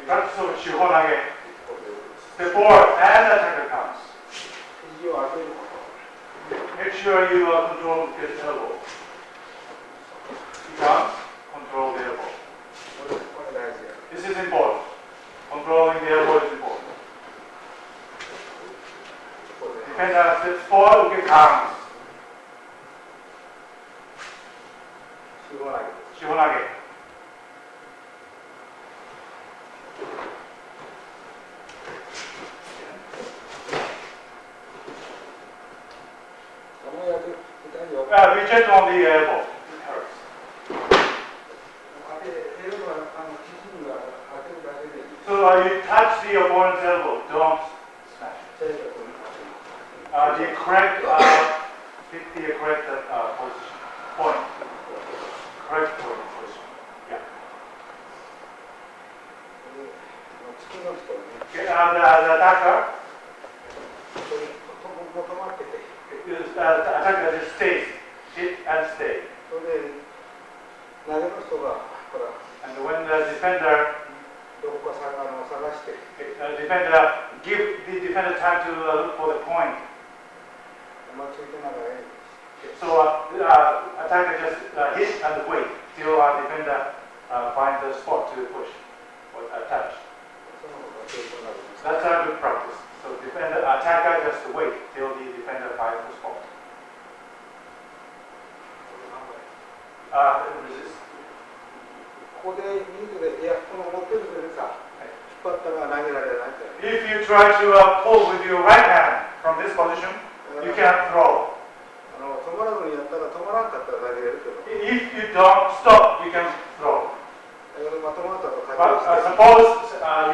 Practice of Shihonage. Step forward and attacker comes. Make sure you control his elbow. He comes, control the elbow. This is important. Controlling the elbow is important. Defender steps forward, okay, comes. Shihonage. Be gentle on the elbow. It hurts. So you touch the opponent's elbow. Don't smash it. The correct, pick the correct position. Point. Correct position. Yeah. Okay, the attacker. Attacker just stays. Hit and stay. And when the defender give the defender time to look for the point. So attacker just hit and wait till defender finds a spot to push or touch. That's a good practice. So attacker just wait till the defender finds the spot. Resist. If you try to pull with your right hand from this position, you cannot throw. If you don't stop, you can throw. But suppose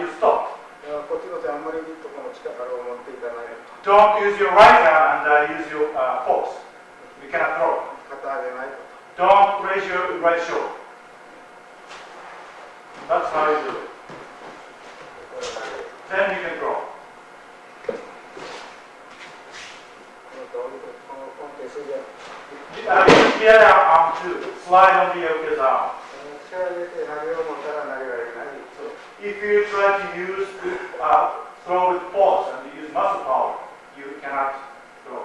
you stop. Don't use your right hand and use your force. You cannot throw. Don't raise your right shoulder. That's how you do it. Then you can throw. The other arm too. Slide on the yoke's arm. So if you try to use throw with force and use muscle power, you cannot throw.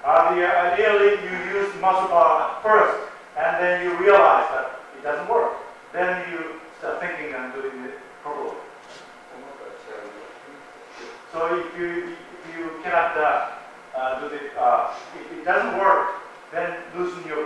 Ideally, you use muscle power first, and then you realize that it doesn't work. Then you start thinking and doing it properly. So if you cannot do it, if it doesn't work, then loosen your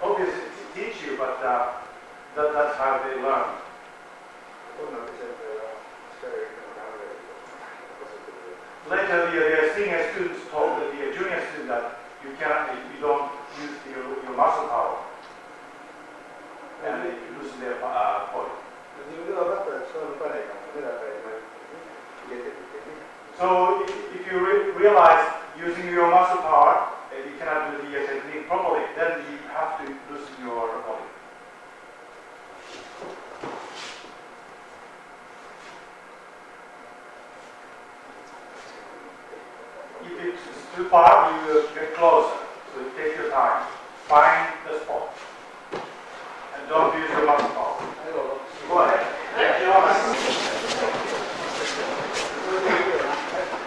obviously teach you, but that's how they learn. こんな先生が力入れてもダメだよと Later, the senior students told the junior student that you don't use your muscle power, and they lose their body. 自分で分かったら力抜かないかもねだから今入れてるってね So if you realize using your muscle power, you cannot do the technique properly, then you have to loosen your body. If it's too far, you get closer. So you take your time. Find the spot. And don't use your muscle power. Go ahead.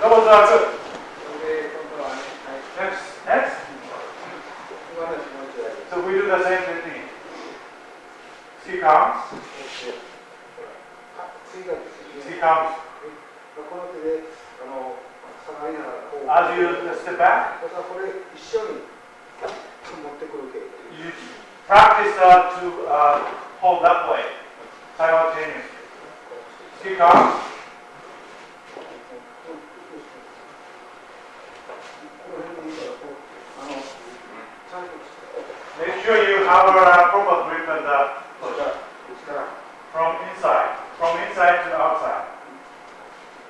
That was good. で今度はね Next. 今の気持ちだけ So we do the same technique. C counts. 次がですね C counts. この手で下がりながらこう As you step back, これ一緒に持ってくる系 you practice to hold that way simultaneously. C counts. この辺でいいからこうちゃんと Make sure you have a proper grip and push 内から from inside to outside.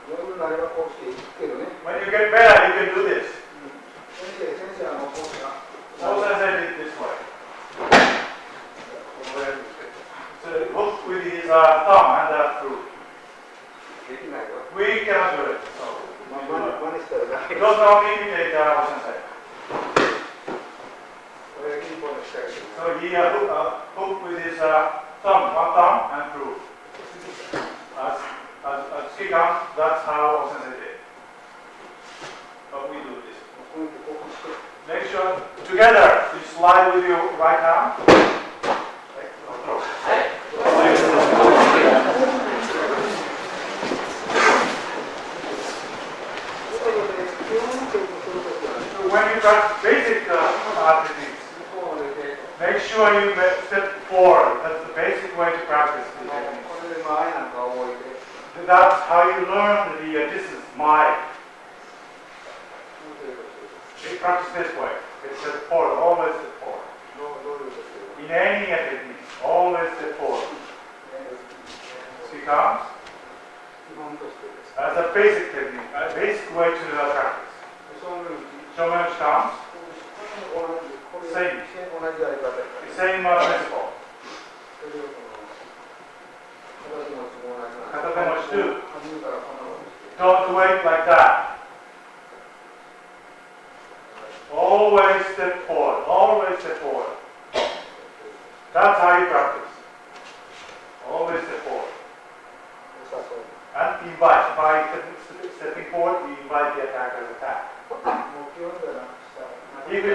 余裕になればこうしていくけどね When you get better, you can do this. 先生こうした Also, as I did this way. So hook with his thumb and through. できないよ We cannot do it. So 真似したらだけ don't know imitate sensei. これピンポンの下が So he hook with his thumb, one thumb and through. As he comes, that's how sensei did. But we do this. こうやってこうして Make sure together you slide with your right arm. So when you practice basic techniques, make sure you step forward. That's the basic way to practice the technique. これで前なんか覚えて That's how you learn the distance, my. You practice this way. It's step forward, always step forward. どういうこと In any technique, always step forward. See comes 基本としてです as a basic technique, a basic way to practice. そのように Shomen comes, 同じこれ同じやり方 the same principle. それを形持ちも同じなん片手持ち too. 初めからこんなことして Don't wait like that. Always step forward, always step forward. That's how you practice. Always step forward. 良さそう And invite. By stepping forward, you invite the attacker's attack. もう基本ではなくした If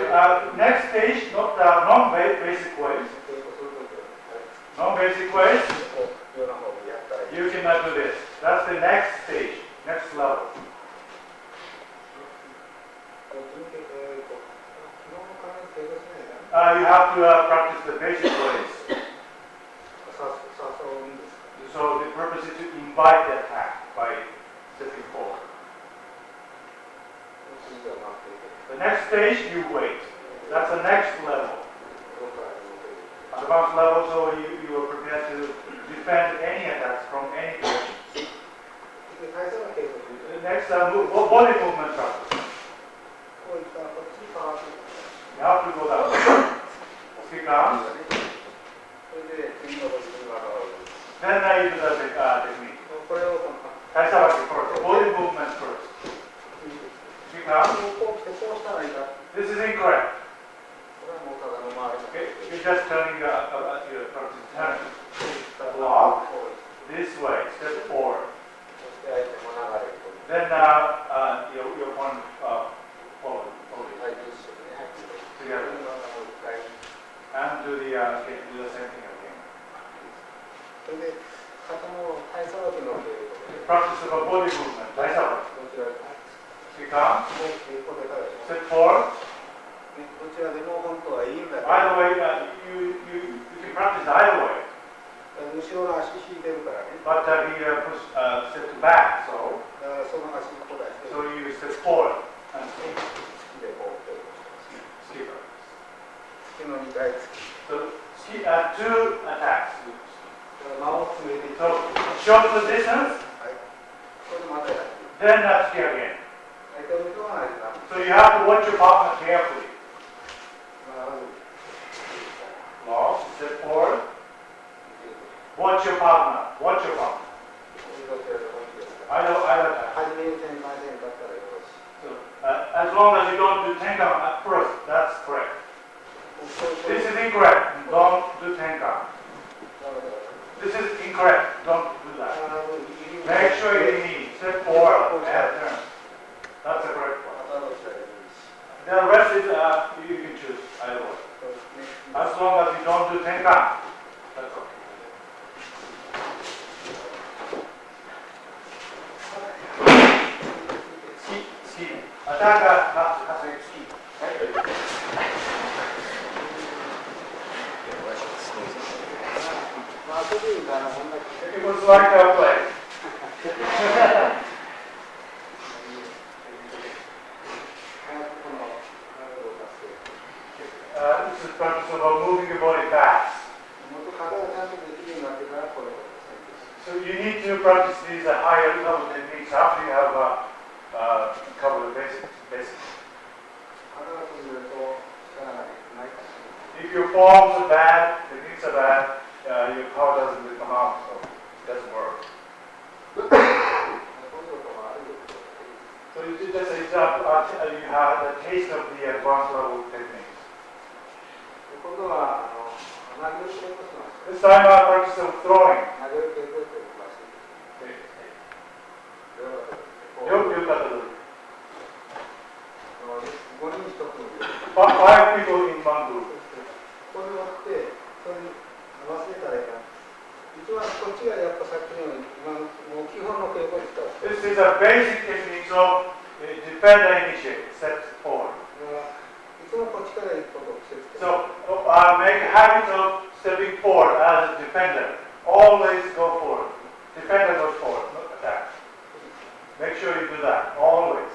next stage, not non-basic ways. 稽古するときは Non-basic ways, こういうような方にやったらいい you cannot do this. That's the next stage, next level. こう続けてこう基本の関係ですね You have to practice the basic ways. 誘うんです So the purpose is to invite the attack by stepping forward. 次では待っていて The next stage, you wait. That's the next level. どこからでも出る Advanced level, so you are prepared to defend any attacks from any direction. で体操の稽古する The next body movement practice. こういったこっちに変わっていく You have to go down. Kick arms. それで次の時には Then you do the technique. これをこの Kaisabaki first. Body movement first. Kick arms. こうしてこうしたらいいか This is incorrect. これはもうただの周りの Okay? You're just turning your practice. Turn. Block. This way. Step forward. そして相手も流れると Then your opponent follow you はい一緒にね together. もう一回 And do the same thing again. それで肩の体操の稽古で Practice of a body movement. Kaisabaki. どちらか Kick arms. もう稽古でから Step forward. どちらでも本当はいいんだけど、 Either way, you can practice either way. 後ろの足引いてるからね。 But he push step back, so だからその足をこう出して、 so you step forward and skip. でこう Skip. 突きの2回突き。 So skip, two attacks. 間を詰めていく。 So shorten the distance, はい。これでまたやって。 then skip again. 相手を見とかないとダメ。 So you have to watch your partner carefully. まず Now step forward. Watch your partner. Watch your partner. どちらでもいいですか。 Either attack. 初めに転換せんかったらよろしい。 So, as long as you don't do tenkan at first, that's correct. This is incorrect. Don't do tenkan. This is incorrect. Don't do that. Make sure you knee. Step forward and turn. That's the correct one. The rest is you can choose either way. As long as you don't do tenkan, that's okay. Ski. Attack has a ski. まあ、遊びみたいなもんだけど。 It was like a play. This is practice about moving your body fast. So you need to practice these higher level techniques after you have covered the basics. If your forms are bad, techniques are bad, your power doesn't come out, so it doesn't work. So you just an example, you have a taste of the advanced level techniques. This time I practice of throwing. Five people in one group. This is a basic technique, so defender initiate, step forward. So make a habit of stepping forward as a defender. Always go forward. Defender goes forward, not attack. Make sure you do that, always.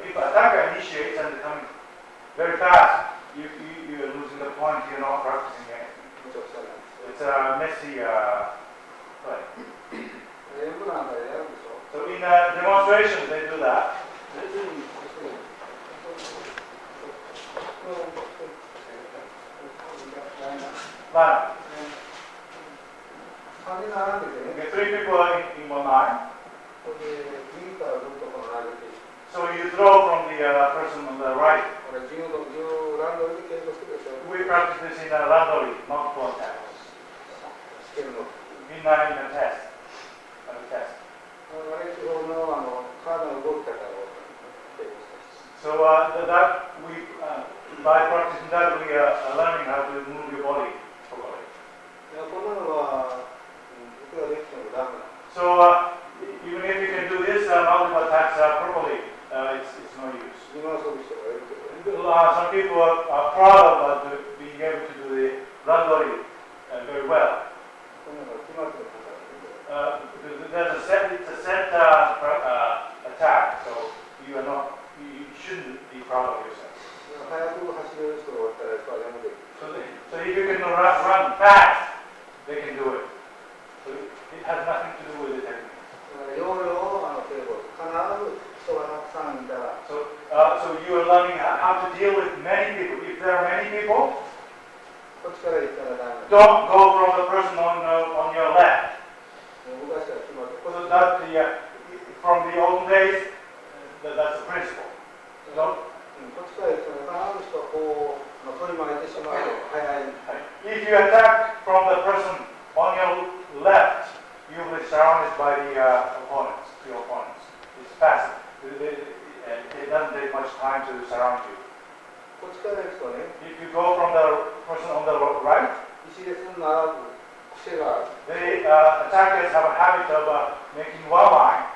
If attacker initiates and comes very fast, you're losing the point, you're not practicing it. It's a messy play. So in demonstrations they do that. Line. Okay, three people are in one line. So you throw from the person on the right. We practice this in randori, multiple attacks. In a test. So that we, by practicing that, we are learning how to move your body properly. So even if you can do this multiple attacks properly, it's no use. Some people are proud of being able to do the randori very well. It's a set attack, so you shouldn't be proud of yourself. So if you can run fast, they can do it. So it has nothing to do with the technique. So you are learning how to deal with many people. If there are many people, don't go from the person on your left. So that from the olden days, that's the principle. Don't. If you attack from the person on your left, you will be surrounded by your opponents. It's fast. It doesn't take much time to surround you. If you go from the person on the right, 癖がある。 attackers have a habit of making one line.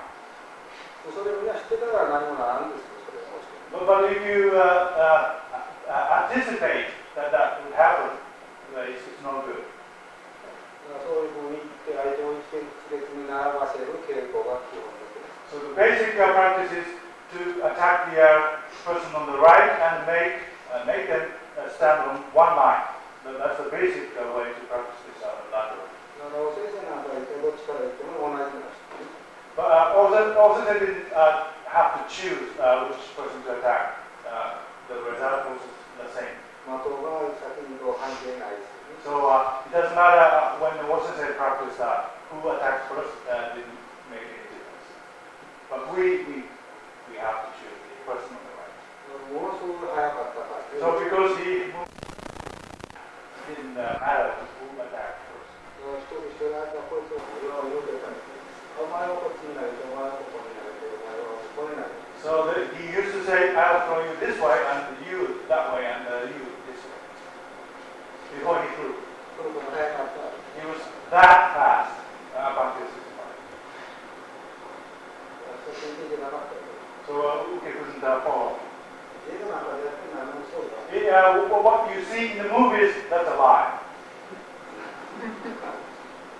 それみんな知ってたから何もならんですよ、それはもちろん。 But if you anticipate that would happen, it's no good. そういうふうに言って相手を一列に並ばせる傾向が基本ですね。 So the basic practice is to attack the person on the right and make them stand on one line. That's the basic way to practice this lateral. 先生なんか言ってどっちから言っても同じなんですね。 But also they didn't have to choose which person to attack. The result was the same. 的が先にと関係ないですよね。 So it doesn't matter when the Washington practice who attacks first didn't make any difference. But we have to choose the person on the right. ものすごく早かったから。 So because he moved, it didn't matter who attacked first. 一人一人がこいつを言うてたんですね。お前はこっちになりて、お前はここになりて、お前はここになりて。 So he used to say, I'll throw you this way, and you that way, and you this way. Before he threw. そういうことが早かった。 He was that fast about this. それ聞いてなかったよ。 So Uke couldn't follow. 映画なんかでやって何もそうだ。 What you see in the movies, that's a lie.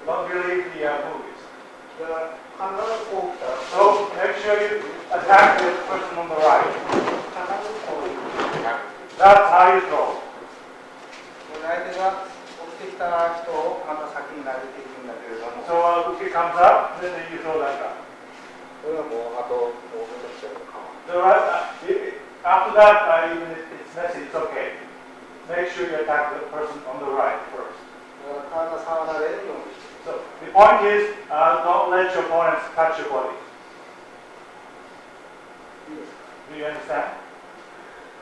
Don't believe the movies. だから必ずこう来たら、 So make sure you attack the person on the right. 必ずこう来た。 That's how you throw. 相手が起きてきた人をまた先に投げていくんだけれども、 So Uke comes up, then you throw that guy. それはもうあともうめちゃくちゃかも。 So after that, even if it's messy, it's okay. Make sure you attack the person on the right first. だから体触られるようにして。 So the point is, don't let your opponents touch your body. いいですか。 Do you understand?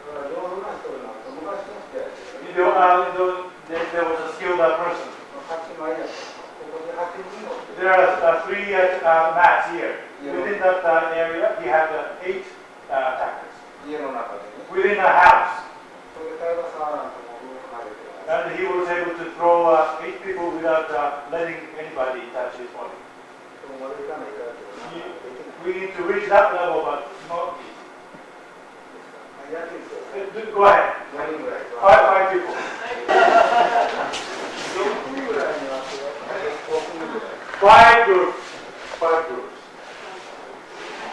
だから上手な人なんか昔の人やけどね。 There was a skilled person. 8枚やった。ここで8人の。 There are three mats here. Within that area, he had 8 attackers. 家の中でね。 Within a house. それで体触らんともう離れてる。 And he was able to throw 8 people without letting anybody touch his body. そうまでいかないからけどな。できない。 We need to reach that level, but not easy. やってみてください。 Go ahead. 何人ぐらいか。 Five people. 6人ぐらいになって5分ぐらい。 Five groups. 5 groups.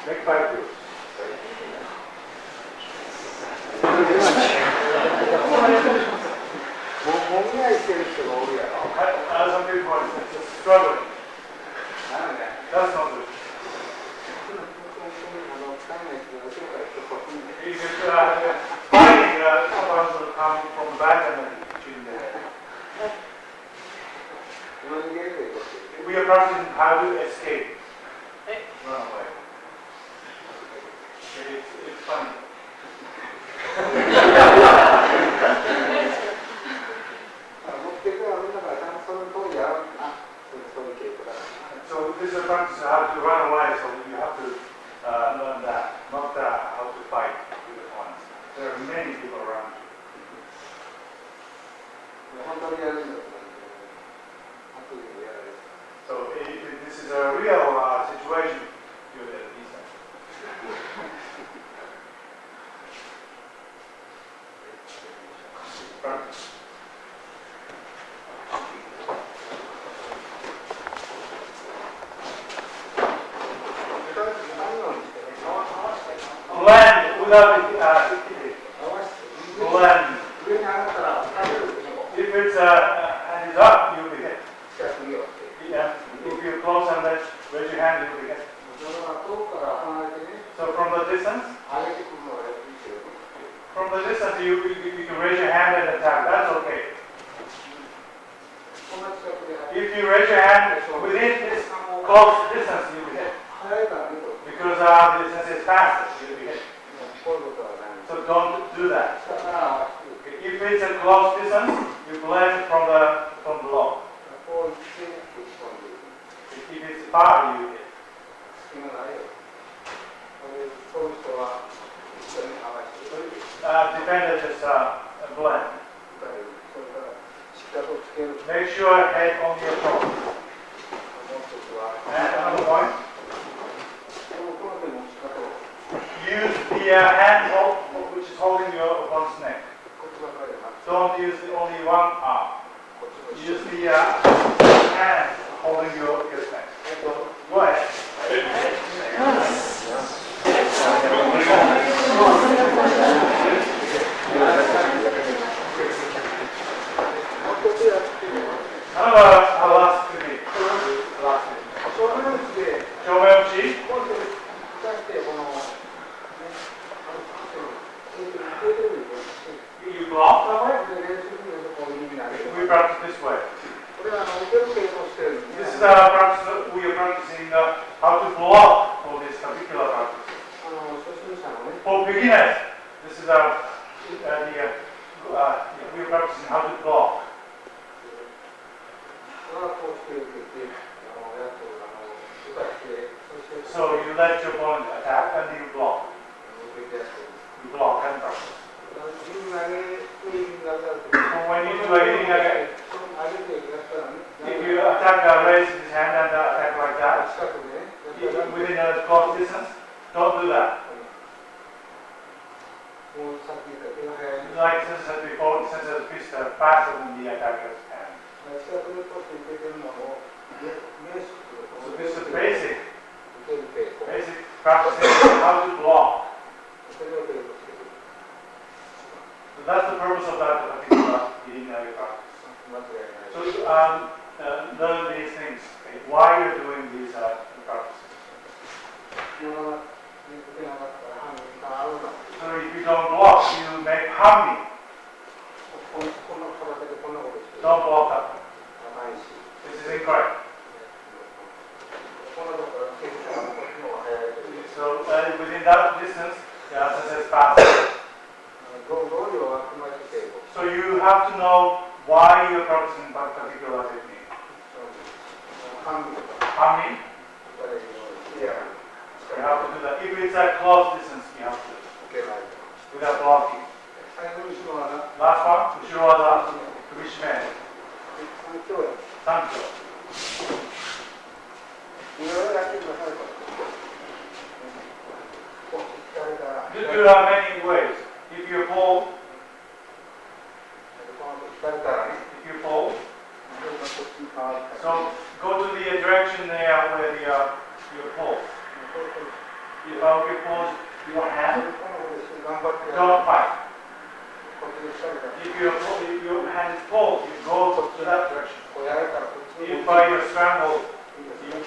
Make 5 groups. もみ合いしてる人がおるやろ。 Some people are just struggling. なんで That's not good. 使えない人が後ろから人こっちに。 You could fighting sometimes will come from the back and then shooting the head. 今逃げるということで。 We are practicing how to escape. Run away. It's funny. 目的はみんなからちゃんとその通りやらな。そういう傾向だ。 So this is a practice how to run away, so you have to learn that, not how to fight with the opponents. There are many people around you. 本当にやるんだと思うんで、後でもやられる。 So if this is a real situation, do it at least. Practice. Blend without blend. If it's hand is up, you'll be hit. Yeah. If you're close and then raise your hand, you'll be hit. So from the distance, you can raise your hand and attack. That's okay. If you raise your hand within this close distance, you'll be hit. Because the distance is faster, you'll be hit. So don't do that. If it's a close distance, you blend from below. If it's far, you hit. Defender just blend. ける。 Make sure head on your toe. もう一つは、 And another point. この手の持ち方を Use the hand which is holding your opponent's neck. こっちばかりじゃなくて、 Don't use only one arm. こっちも一 Use 緒に。 the hand holding your neck. Go ahead. もう一つやってみよう。 Another last technique. 正面打ちで、 Shomeochi. こうやって使ってこのね、入れてるんですよ。 You block. で練習にこう耳になる。 We practice this way. これは受ける系としてるんで This す is our practice. We are practicing how to block for this particular practice. 初心者のね、 For beginners, this is our we are practicing how to block. これはこうして受けて、やっと打たして、そして So you let your opponent attack and you block. 受けてやってる。 You block and practice. 右投げ、右投げだと。 So when you do a hitting again, 上げてやったらね、 if you attack raise his hand and attack like that, 近くでね、やったら within a close distance, don't do that. もうさっき言った手が早い。 Like since said before, since the fist are faster than the attacker's hand. 近くで取って受けてるのを、ベーシック So this is basic, 受ける系と、 basic practicing how to block. それを系としてる。 So that's the purpose of that particular hitting practice. 間違いない。 So learn these things. Okay? Why you're doing these practices. 受けなかったら反撃が合うな。 So if you don't block, you make harming. こんな体でこんなことしてる。 Don't block that. 甘いし。 This is incorrect. こんなとこから手がこっちの方が早いという。 So within that distance, the answer says faster. どういうわきまえて、 So you have to know why you're practicing that particular technique. 反撃とか、 Harming, 打たれるように、いや、 you have to do that. If it's at close distance, you have to 受けないと。 without blocking. 最後にしろはな、 Last one, Ushirowaza, Kubishime, 環境や。 Sancho. いろいろやってくださいと。こう聞かれたら、 There are many ways. If you fall, 聞かれたらね、 if you fall, こっちに変わるから。 so go to the direction there where the you fall. If you fall your hand, 頑張ってやる。 don't fight. こっちで聞かれたら、 If your hand is full, you go to that direction. こうやられたらこっちに If you're scrambled, you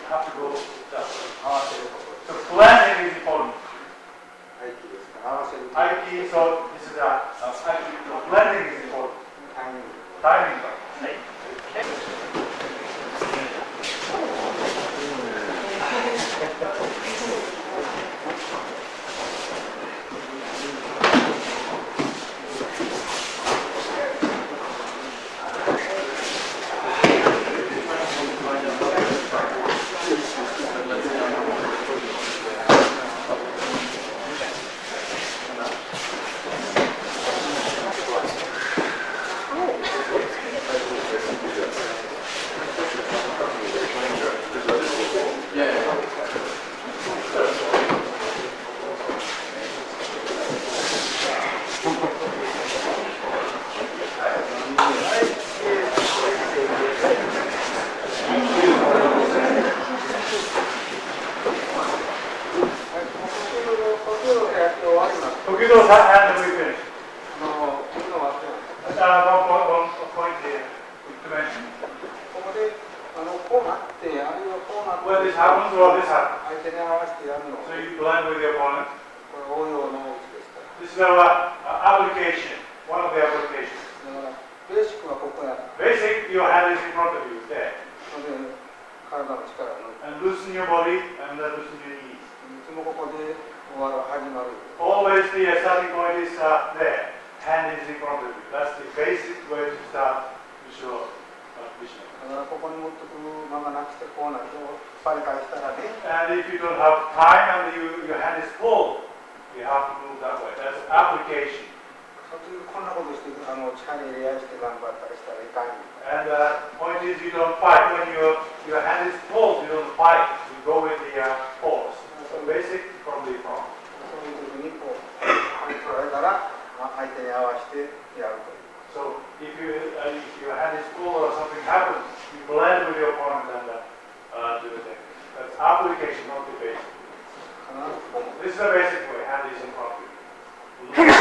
have to go that way. 合わせること。 So planning is important. 合気ですから、合わせる。 Aiki, so this is Aiki. So planning is important. タイミング。 Timing. Tokido's hand we finish. One point here to mention. ここでこうなって、あるいはこうなって、 When this happens or this happens, 相手に合わせてやるの。 so you blend with the opponent. これ応用の打ちですから。 This is our application, one of the applications. だからベーシックはここや。 Basic, your hand is in front of you, there. で体の力を抜く。 And loosen your body and then loosen your knees. いつもここで終わる始まる。 Always the starting point is there. Hand is in front of you. That's the basic way to start visual vision. だからここに持ってくる間がなくてこうなって引っ張り返したらね。 And if you don't have time and your hand is full, you have to move that way. That's application. そっちこんなことして力入れやして頑張ったりしたらいかん。And point is, you don't fight when your hand is pulled. You don't fight. You go with the force. So basic from the front. そういう時にこう相手をやられたら相手に合わせてやるという。 So if your hand is full or something happens, you blend with your opponent and do the thing. That's application, not the basic. 必ずこう This is the basic way. Hand is in front of you.